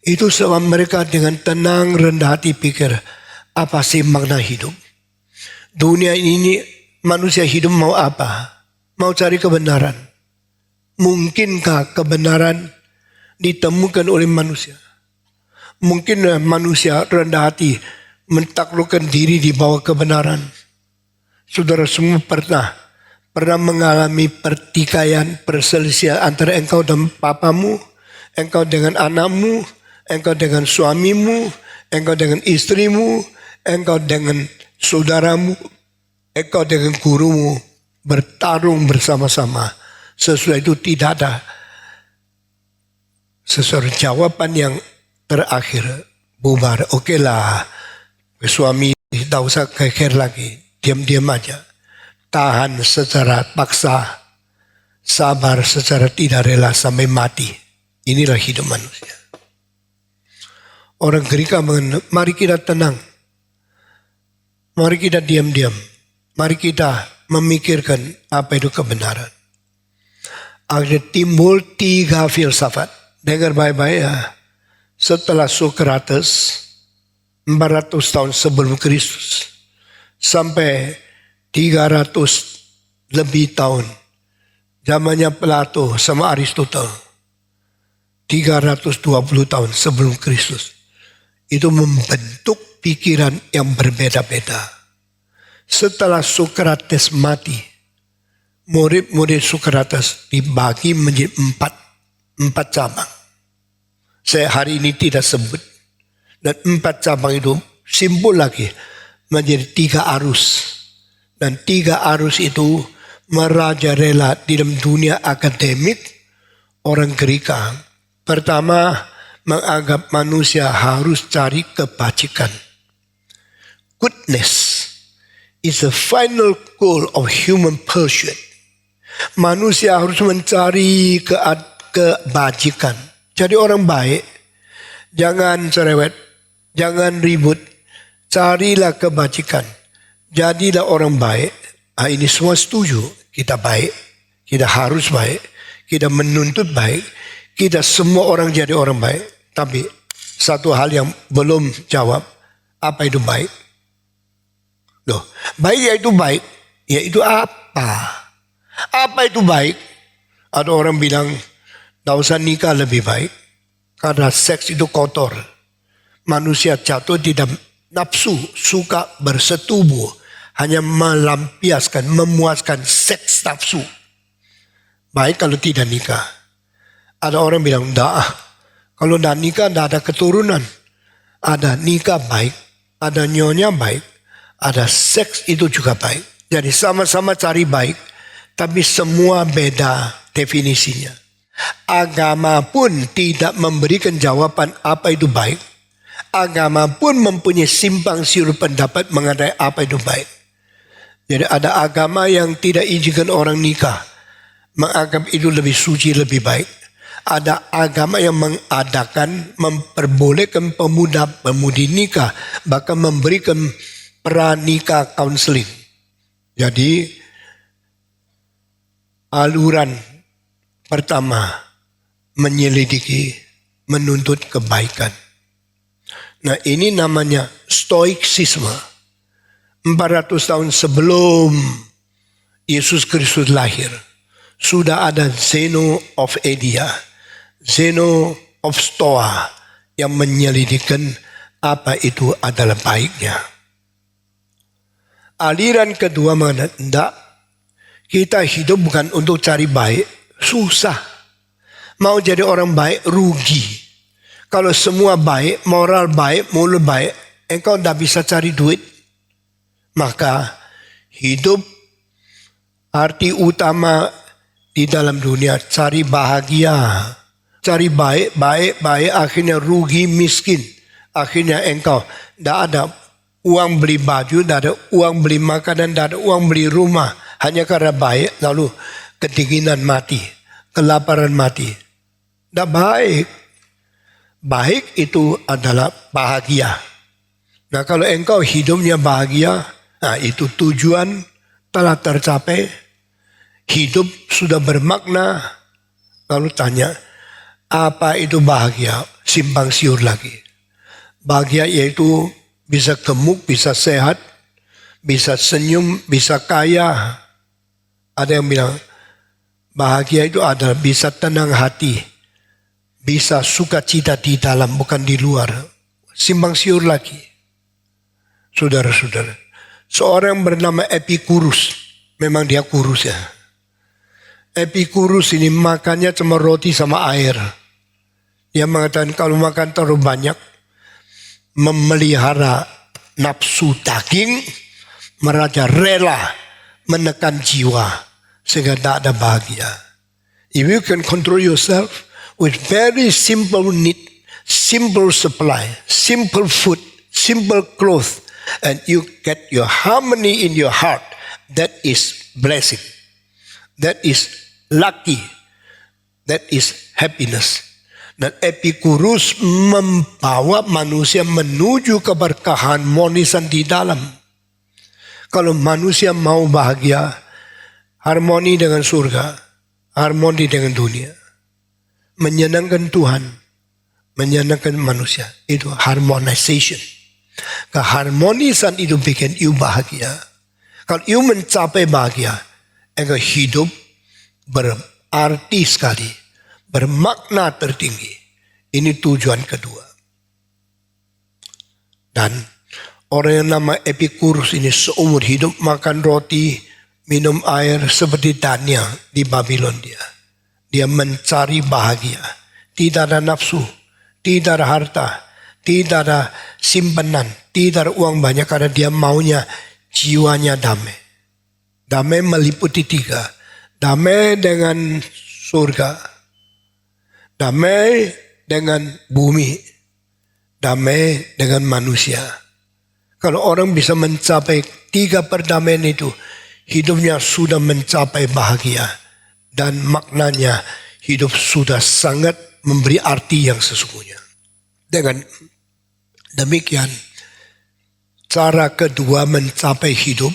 Itu sebab mereka dengan tenang rendah hati pikir, apa sih makna hidup? Dunia ini manusia hidup mau apa? Mau cari kebenaran. Mungkinkah kebenaran ditemukan oleh manusia? Mungkin manusia rendah hati mentaklukkan diri di bawah kebenaran. Saudara semua pernah mengalami pertikaian, perselisihan antara engkau dan papamu, engkau dengan anakmu, engkau dengan suamimu, engkau dengan istrimu, engkau dengan saudaramu, engkau dengan gurumu, bertarung bersama-sama. Sesudah itu tidak ada sesuatu jawaban yang terakhir, bubar. Oke lah, suami tidak usah keker lagi, diam-diam aja. Tahan secara paksa, sabar secara tidak rela sampai mati. Inilah hidup manusia. Orang Gerika mengenal, mari kita tenang. Mari kita diam-diam. Mari kita memikirkan apa itu kebenaran. Akhirnya timbul 3 filsafat. Dengar baik-baik ya. Setelah Sokrates, 400 tahun sebelum Kristus, sampai 300 lebih tahun, zamannya Plato sama Aristoteles, 320 tahun sebelum Kristus, itu membentuk pikiran yang berbeda-beda. Setelah Sokrates mati, murid-murid Sokrates dibagi menjadi 4 cabang. Saya hari ini tidak sebut. Dan 4 cabang itu simpul lagi menjadi 3 arus. Dan 3 arus itu merajalela di dalam dunia akademik orang Gerika. Pertama, menganggap manusia harus cari kebajikan. Goodness is the final goal of human pursuit. Manusia harus mencari kebajikan. Jadi orang baik, jangan cerewet, jangan ribut, carilah kebajikan. Jadilah orang baik. Ini semua setuju. Kita baik, kita harus baik, kita menuntut baik, kita semua orang jadi orang baik. Tapi satu hal yang belum jawab, apa itu baik? Loh, baik yaitu baik, yaitu apa? Apa itu baik? Ada orang bilang, tak usah nikah lebih baik, karena seks itu kotor. Manusia jatuh di dalam nafsu, suka bersetubuh, hanya melampiaskan, memuaskan seks nafsu. Baik kalau tidak nikah. Ada orang bilang, enggak, kalau tidak nikah tidak ada keturunan. Ada nikah baik, ada nyonya baik, ada seks itu juga baik. Jadi sama-sama cari baik, tapi semua beda definisinya. Agama pun tidak memberikan jawaban apa itu baik. Agama pun mempunyai simpang siur pendapat mengenai apa itu baik. Jadi ada agama yang tidak izinkan orang nikah, menganggap itu lebih suci, lebih baik. Ada agama yang mengadakan, memperbolehkan pemuda-pemudi nikah, bahkan memberikan pranikah counseling. Jadi aluran pertama menyelidiki, menuntut kebaikan. Nah, ini namanya stoicisme. 400 tahun sebelum Yesus Kristus lahir, sudah ada Zeno of Edia, Zeno of Stoa yang menyelidikkan apa itu adalah baiknya. Aliran kedua mengatakan, tidak, kita hidup bukan untuk cari baik, susah. Mau jadi orang baik, rugi. Kalau semua baik, moral baik, mulut baik, engkau tidak bisa cari duit. Maka hidup arti utama di dalam dunia cari bahagia, cari baik, akhirnya rugi, miskin. Akhirnya engkau tidak ada uang beli baju, tidak ada uang beli makanan, tidak ada uang beli rumah. Hanya karena baik, lalu kedinginan mati, kelaparan mati. Tidak baik. Baik itu adalah bahagia. Nah, kalau engkau hidupnya bahagia, nah itu tujuan telah tercapai, hidup sudah bermakna. Lalu tanya, apa itu bahagia? Simpang siur lagi. Bahagia yaitu bisa gemuk, bisa sehat, bisa senyum, bisa kaya. Ada yang bilang, bahagia itu adalah bisa tenang hati, bisa sukacita di dalam, bukan di luar. Simpang siur lagi. Saudara-saudara, seorang bernama Epikurus, memang dia kurus ya. Epikurus ini makannya cuma roti sama air. Dia mengatakan kalau makan terlalu banyak, memelihara nafsu daging, merajalela menekan jiwa sehingga tidak ada bahagia. If you can control yourself with very simple need, simple supply, simple food, simple clothes, and you get your harmony in your heart, that is blessing. That is lucky. That is happiness. Dan Epikurus membawa manusia menuju keberharmonisan di dalam. Kalau manusia mau bahagia, harmoni dengan surga, harmoni dengan dunia, menyenangkan Tuhan, menyenangkan manusia, itu harmonization. Keharmonisan itu bikin you bahagia. Kalau you mencapai bahagia, engkau hidup berarti sekali, bermakna tertinggi. Ini tujuan kedua. Dan orang yang nama Epikurus ini seumur hidup makan roti, minum air seperti Daniel di Babylon dia. Dia mencari bahagia. Tidak ada nafsu, tidak ada harta, tidak ada simpanan, tidak ada uang banyak karena dia maunya jiwanya damai. Damai meliputi 3. Damai dengan surga, damai dengan bumi, damai dengan manusia. Kalau orang bisa mencapai 3 perdamaian itu, hidupnya sudah mencapai bahagia. Dan maknanya hidup sudah sangat memberi arti yang sesungguhnya. Dengan demikian, cara kedua mencapai hidup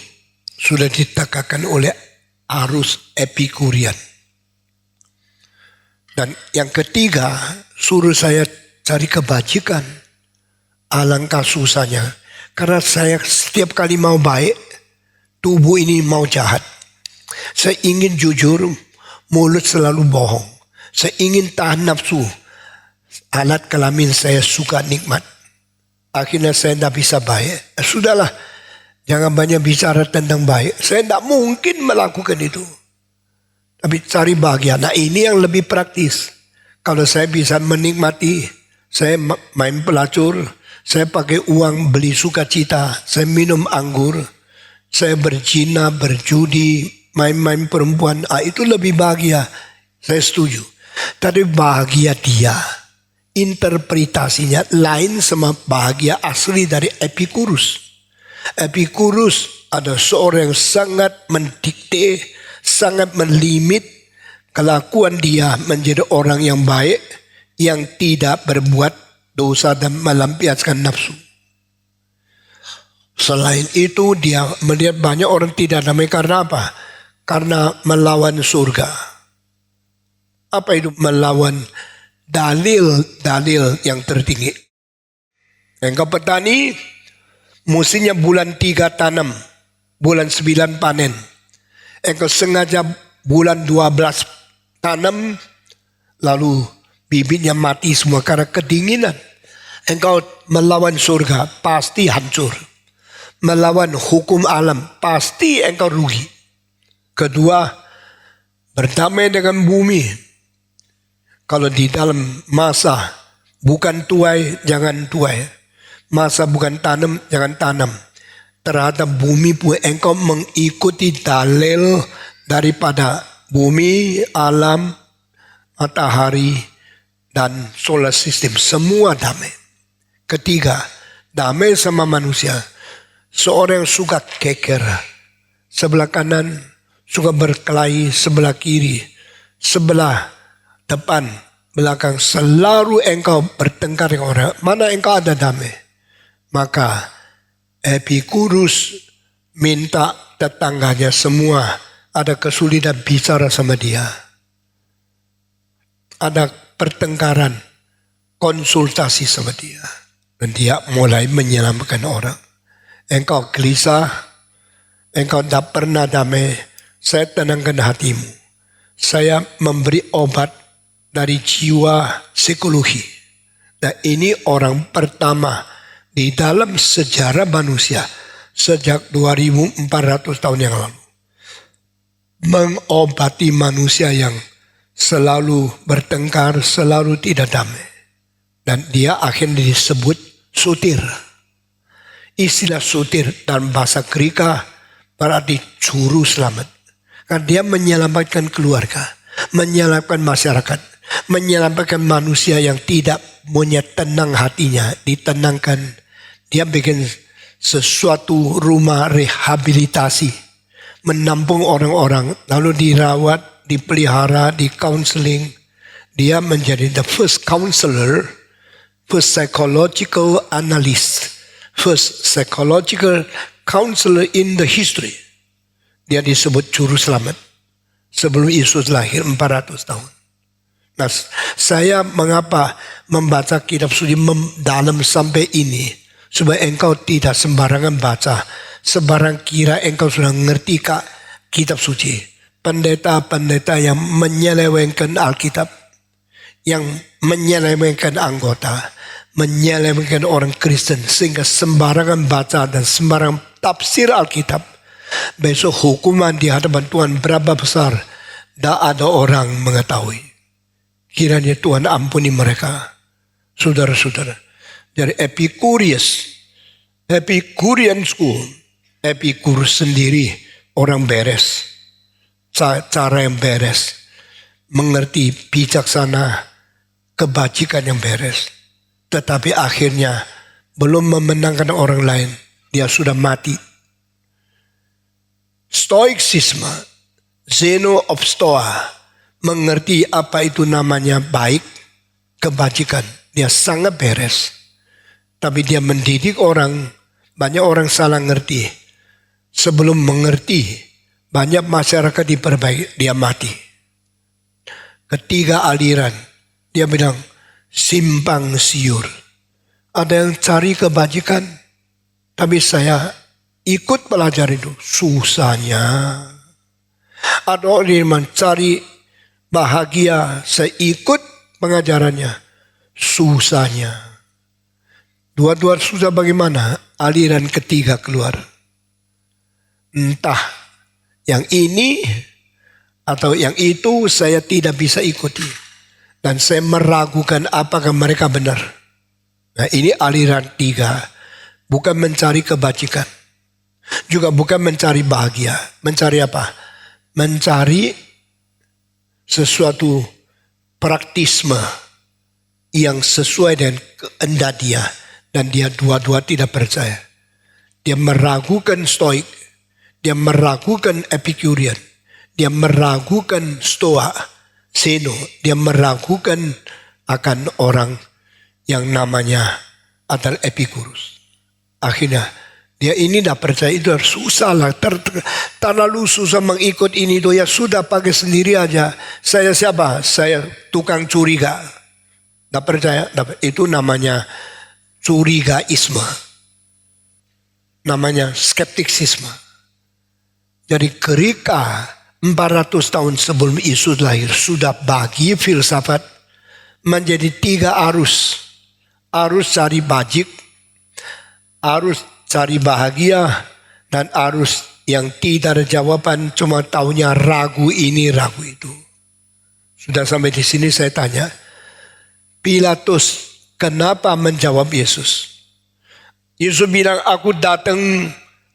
sudah ditegakkan oleh arus Epikurian. Dan yang ketiga, suruh saya cari kebajikan. Alangkah susahnya. Karena saya setiap kali mau baik, tubuh ini mau jahat. Saya ingin jujur, mulut selalu bohong. Saya ingin tahan nafsu. Alat kelamin saya suka nikmat. Akhirnya saya tidak bisa baik. Sudahlah, jangan banyak bicara tentang baik. Saya tidak mungkin melakukan itu. Tapi cari bahagia. Nah, ini yang lebih praktis. Kalau saya bisa menikmati, saya main pelacur, saya pakai uang beli sukacita, saya minum anggur, saya berzina, berjudi, main-main perempuan, itu lebih bahagia. Saya setuju. Tapi bahagia dia, interpretasinya lain sama bahagia asli dari Epikurus. Epikurus ada seorang yang sangat mendikte, sangat melimit kelakuan dia menjadi orang yang baik, yang tidak berbuat dosa dan melampiaskan nafsu. Selain itu dia melihat banyak orang tidak damai karena apa? Karena melawan surga. Apa itu melawan? Dalil-dalil yang tertinggi. Engkau petani, musimnya bulan 3 tanam, bulan 9 panen. Engkau sengaja bulan 12 tanam, lalu bibitnya mati semua karena kedinginan. Engkau melawan surga, pasti hancur. Melawan hukum alam, pasti engkau rugi. Kedua, berdamai dengan bumi. Kalau di dalam masa bukan tuai, jangan tuai. Masa bukan tanam, jangan tanam. Terhadap bumi pun engkau mengikuti dalil daripada bumi, alam, matahari, dan solar system. Semua damai. Ketiga, damai sama manusia. Seorang yang suka keker. Sebelah kanan suka berkelahi, sebelah kiri, sebelah depan, belakang. Selalu engkau bertengkar dengan orang. Mana engkau ada damai? Maka Epikurus minta tetangganya semua ada kesulitan bicara sama dia. Ada pertengkaran, konsultasi sama dia. Dan dia mulai menyelamatkan orang. Engkau gelisah, engkau tidak pernah damai, saya tenangkan hatimu. Saya memberi obat dari jiwa psikologi. Dan ini orang pertama di dalam sejarah manusia sejak 2400 tahun yang lalu. Mengobati manusia yang selalu bertengkar, selalu tidak damai. Dan dia akhirnya disebut sutir. Istilah sutir dalam bahasa Greka berarti juru selamat. Karena dia menyelamatkan keluarga, menyelamatkan masyarakat, menyelamatkan manusia yang tidak punya tenang hatinya, ditenangkan. Dia bikin sesuatu rumah rehabilitasi, menampung orang-orang, lalu dirawat, dipelihara, di counseling. Dia menjadi the first counselor, first psychological analyst, first psychological counselor in the history. Dia disebut juru selamat sebelum Yesus lahir 400 tahun. Nah, saya mengapa membaca kitab suci dalam sampai ini? Supaya engkau tidak sembarangan baca. Sembarang kira engkau sudah ngerti kitab suci. Pendeta-pendeta yang menyelewengkan Alkitab. Yang menyelewengkan anggota. Menyelewengkan orang Kristen. Sehingga sembarangan baca dan sembarang tafsir Alkitab. Besok hukuman di hadapan Tuhan berapa besar. Tak ada orang mengetahui. Kiranya Tuhan ampuni mereka. Saudara-saudara. Dari Epicurian school, Epikurus sendiri orang beres, cara yang beres, mengerti bijaksana, kebajikan yang beres. Tetapi akhirnya belum memenangkan orang lain, dia sudah mati. Stoicisme, Zeno of Stoa, mengerti apa itu namanya baik, kebajikan. Dia sangat beres. Tapi dia mendidik orang, banyak orang salah ngerti. Sebelum mengerti, banyak masyarakat diperbaiki, dia mati. Ketiga aliran, dia bilang simpang siur. Ada yang cari kebajikan, tapi saya ikut belajar itu, susahnya. Ada orang yang mencari bahagia, saya ikut pengajarannya, susahnya. Dua-dua susah bagaimana? Aliran ketiga keluar. Entah yang ini atau yang itu saya tidak bisa ikuti. Dan saya meragukan apakah mereka benar. Nah ini aliran tiga. Bukan mencari kebajikan. Juga bukan mencari bahagia. Mencari apa? Mencari sesuatu praktisme yang sesuai dengan kehendak dia. Dan dia dua-dua tidak percaya. Dia meragukan Stoik. Dia meragukan Epicurean. Dia meragukan Stoa, Zeno. Dia meragukan akan orang yang namanya adalah Epicurus. Akhirnya dia ini tidak percaya, itu susah lah. Terlalu susah mengikut ini tuh, ya sudah pakai sendiri aja. Saya siapa? Saya tukang curiga. Tidak percaya, itu namanya curigaisme. Namanya skeptisisme. Jadi ketika 400 tahun sebelum Yesus lahir sudah bagi filsafat menjadi tiga arus. Arus cari bajik, arus cari bahagia, dan arus yang tidak ada jawaban, cuma taunya ragu ini, ragu itu. Sudah sampai di sini saya tanya, Pilatus kenapa menjawab Yesus? Yesus bilang, aku datang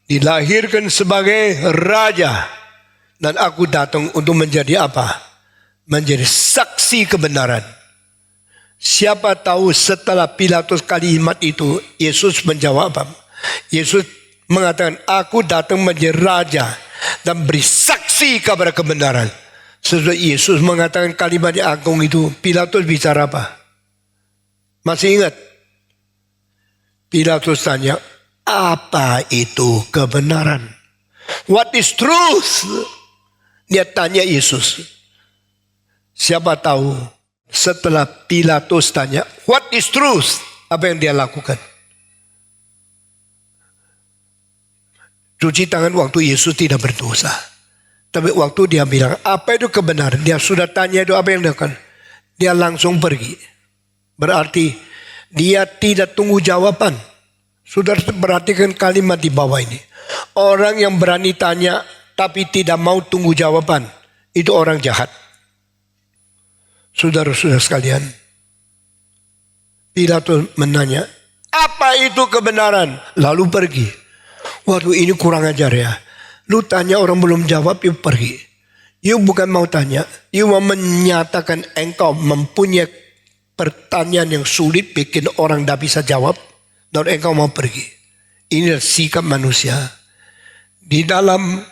dilahirkan sebagai raja. Dan aku datang untuk menjadi apa? Menjadi saksi kebenaran. Siapa tahu setelah Pilatus kalimat itu, Yesus menjawab apa? Yesus mengatakan, aku datang menjadi raja dan beri saksi kepada kebenaran. Sesudah Yesus mengatakan kalimat yang agung itu, Pilatus bicara apa? Masih ingat? Pilatus tanya, apa itu kebenaran? What is truth? Dia tanya Yesus. Siapa tahu setelah Pilatus tanya, what is truth? Apa yang dia lakukan? Cuci tangan waktu Yesus tidak berdosa. Tapi waktu dia bilang, apa itu kebenaran? Dia sudah tanya itu, apa yang dia lakukan? Dia langsung pergi. Berarti dia tidak tunggu jawaban. Sudah perhatikan kalimat di bawah ini. Orang yang berani tanya tapi tidak mau tunggu jawaban, itu orang jahat. Saudara-saudara sekalian, Pilatus menanya, apa itu kebenaran? Lalu pergi. Waduh, ini kurang ajar ya. Lu tanya orang belum jawab, you pergi. You bukan mau tanya, you mau menyatakan engkau mempunyai pertanyaan yang sulit, bikin orang tidak bisa jawab, dan engkau mau pergi. Ini sikap manusia. Di dalam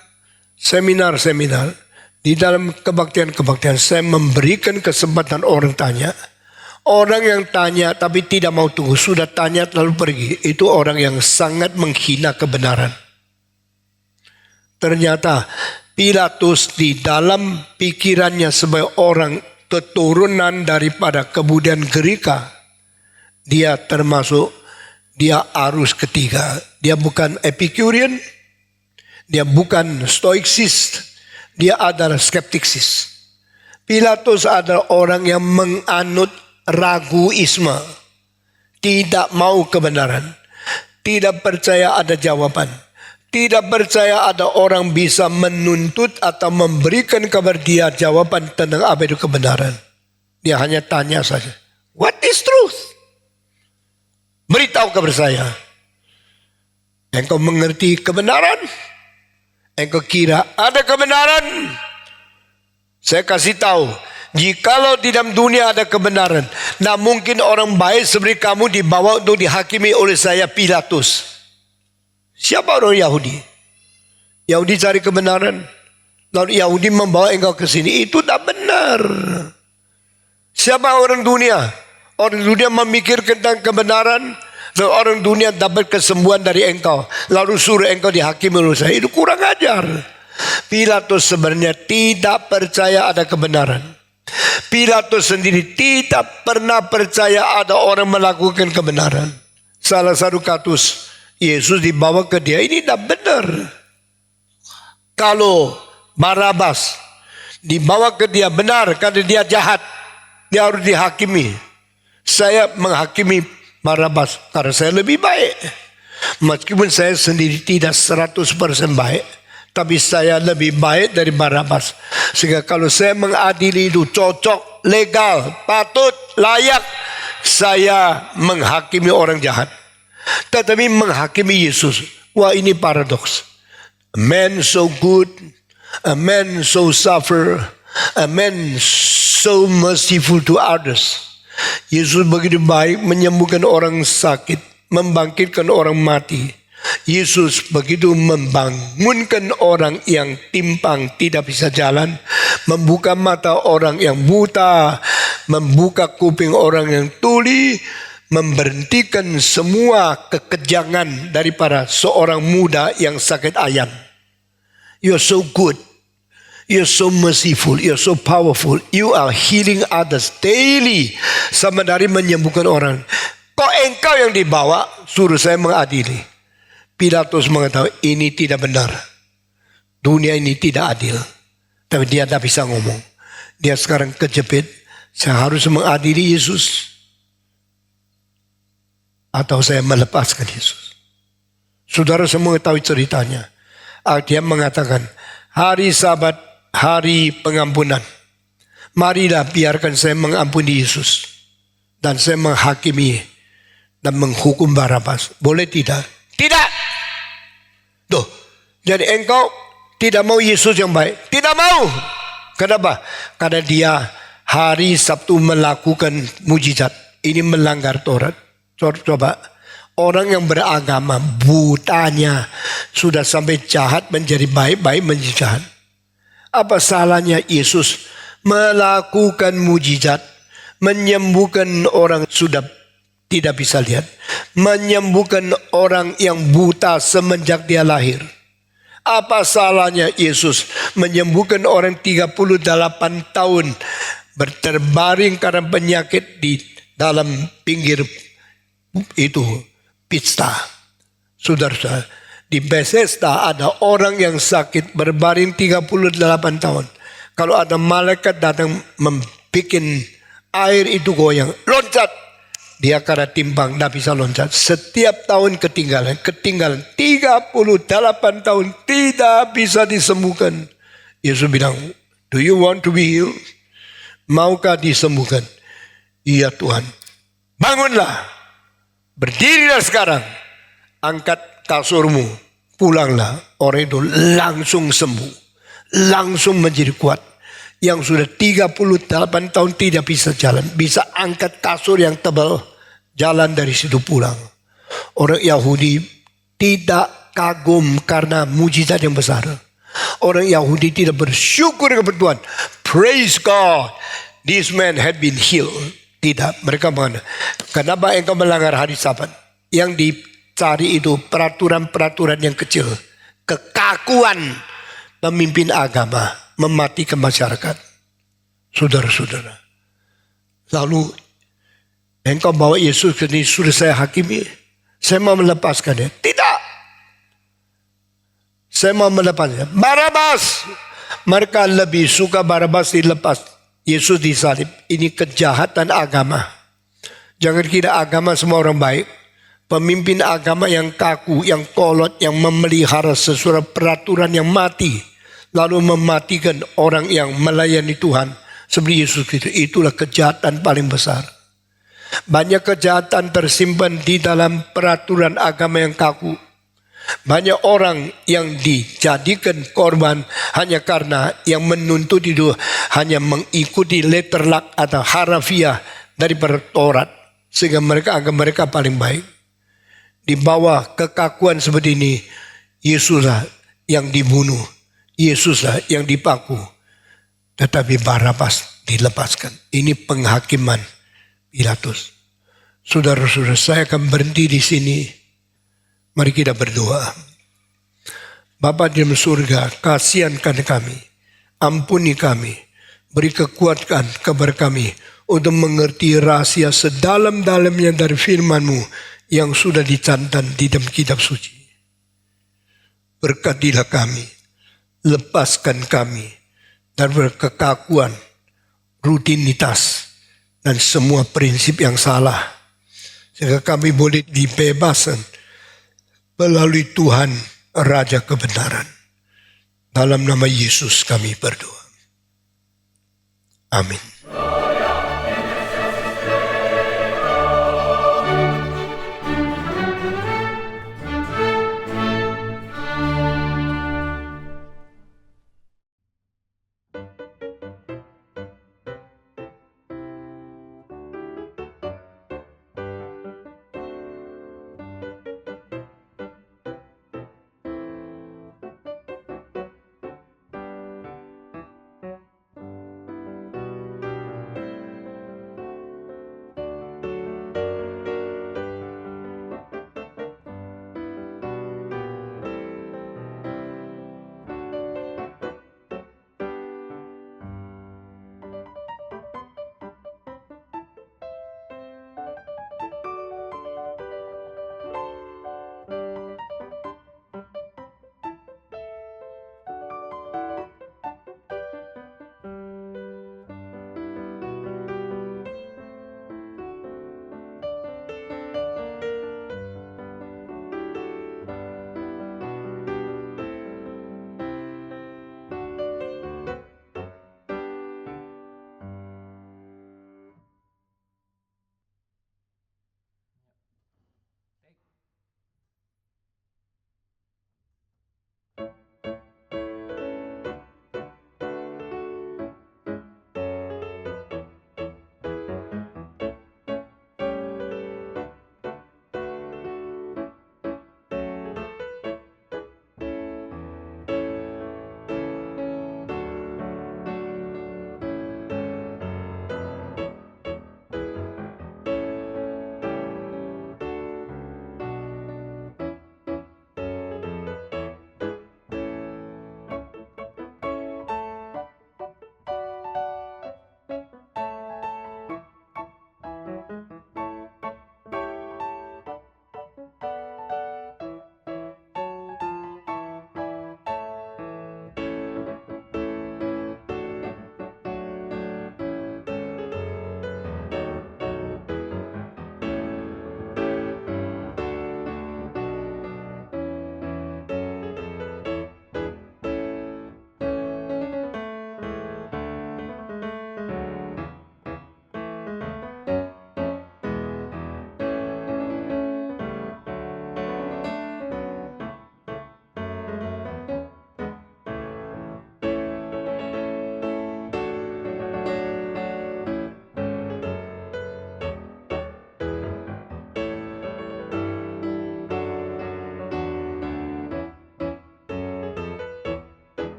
seminar-seminar, di dalam kebaktian-kebaktian, saya memberikan kesempatan orang tanya. Orang yang tanya tapi tidak mau tunggu, sudah tanya lalu pergi, itu orang yang sangat menghina kebenaran. Ternyata Pilatus di dalam pikirannya sebagai orang keturunan daripada kebudayaan Gerika, dia termasuk, dia arus ketiga. Dia bukan Epicurean, dia bukan stoiksis, dia adalah skeptiksis. Pilatus adalah orang yang menganut raguisme, tidak mau kebenaran, tidak percaya ada jawaban, tidak percaya ada orang bisa menuntut atau memberikan kepada dia jawaban tentang apa itu kebenaran. Dia hanya tanya saja, what is truth? Beritahu kepada saya. Engkau mengerti kebenaran? engkau kira ada kebenaran? Saya kasih tahu, jikalau di dalam dunia ada kebenaran, nah mungkin orang baik seperti kamu dibawa untuk dihakimi oleh saya Pilatus. Siapa orang Yahudi? Yahudi cari kebenaran, lalu Yahudi membawa engkau ke sini. Itu tak benar. Siapa orang dunia? Orang dunia memikirkan tentang kebenaran, lalu orang dunia dapat kesembuhan dari engkau, lalu suruh engkau dihakimi oleh saya. Itu kurang ajar. Pilatus sebenarnya tidak percaya ada kebenaran. Pilatus sendiri tidak pernah percaya ada orang melakukan kebenaran. Salah satu kasus Yesus dibawa ke dia, ini tidak benar. Kalau Barabas dibawa ke dia benar karena dia jahat, dia harus dihakimi. Saya menghakimi Barabas karena saya lebih baik. Meskipun saya sendiri tidak 100% baik, tapi saya lebih baik dari Barabas. Sehingga kalau saya mengadili itu cocok, legal, patut, layak, saya menghakimi orang jahat. Tetapi menghakimi Yesus, wah ini paradoks. A man so good, a man so suffer, a man so merciful to others. Yesus begitu baik menyembuhkan orang sakit, membangkitkan orang mati. Yesus begitu membangunkan orang yang timpang tidak bisa jalan, membuka mata orang yang buta, membuka kuping orang yang tuli, memberhentikan semua kekejangan daripada seorang muda yang sakit ayan. You're so good. You're so merciful, you're so powerful. You are healing others daily. Sama dari menyembuhkan orang. Kok engkau yang dibawa, suruh saya mengadili. Pilatus mengatakan ini tidak benar. Dunia ini tidak adil. Tapi dia tidak bisa ngomong. Dia sekarang kejepit. Saya harus mengadili Yesus, atau saya melepaskan Yesus. Saudara semua tahu ceritanya. Dia mengatakan, hari Sabat, hari pengampunan. Marilah biarkan saya mengampuni Yesus. Dan saya menghakimi dan menghukum Barabas. Boleh tidak? Tidak. Tuh. Jadi engkau tidak mau Yesus yang baik? Tidak mau. Kenapa? Karena dia hari Sabtu melakukan mujizat. Ini melanggar Taurat. Coba. Orang yang beragama butanya sudah sampai jahat menjadi baik, baik menjadi jahat. Apa salahnya Yesus melakukan mujizat, menyembuhkan orang sudah tidak bisa lihat, menyembuhkan orang yang buta semenjak dia lahir? Apa salahnya Yesus menyembuhkan orang 38 tahun berterbaring karena penyakit di dalam pinggir itu pista? Saudara, di Bethesda ada orang yang sakit berbaring 38 tahun. Kalau ada malaikat datang membuat air itu goyang, loncat, dia karena timpang tidak bisa loncat. Setiap tahun ketinggalan 38 tahun tidak bisa disembuhkan. Yesus bilang, do you want to be healed? Maukah disembuhkan? Iya Tuhan. Bangunlah, berdirilah sekarang, angkat kasurmu, pulanglah. Orang itu langsung sembuh, langsung menjadi kuat. Yang sudah 38 tahun tidak bisa jalan, bisa angkat kasur yang tebal, jalan dari situ pulang. Orang Yahudi tidak kagum karena mujizat yang besar. Orang Yahudi tidak bersyukur kepada Tuhan. Praise God, this man had been healed. Tidak, mereka mengatakan, kenapa engkau melanggar hari Sabat? Yang dicari itu peraturan-peraturan yang kecil. Kekakuan pemimpin agama mematikan masyarakat. Saudara-saudara. Lalu engkau bawa Yesus ke sini, sudah saya hakimi. Saya mau melepaskannya. Tidak. Saya mau melepaskannya. Barabas. Mereka lebih suka Barabas dilepas. Yesus disalib. Ini kejahatan agama. Jangan kira agama semua orang baik. Pemimpin agama yang kaku, yang kolot, yang memelihara sesuatu peraturan yang mati, lalu mematikan orang yang melayani Tuhan seperti Yesus Kristus. Itulah kejahatan paling besar. Banyak kejahatan tersimpan di dalam peraturan agama yang kaku. Banyak orang yang dijadikan korban hanya karena yang menuntut itu hanya mengikuti letterlak atau harafiah daripada Taurat. Sehingga mereka anggap mereka paling baik. Di bawah kekakuan seperti ini, Yesuslah yang dibunuh. Yesuslah yang dipaku. Tetapi Barabas dilepaskan. Ini penghakiman Pilatus. Saudara-saudara, saya akan berhenti di sini. Mari kita berdoa. Bapa di dalam surga, kasihankan kami. Ampuni kami. Beri kekuatan kepada kami untuk mengerti rahasia sedalam-dalamnya dari firman-Mu yang sudah dicantum di dalam kitab suci. Berkatilah kami. Lepaskan kami dari kekakuan, rutinitas, dan semua prinsip yang salah. Sehingga kami boleh dibebaskan melalui Tuhan Raja Kebenaran. Dalam nama Yesus kami berdoa. Amin.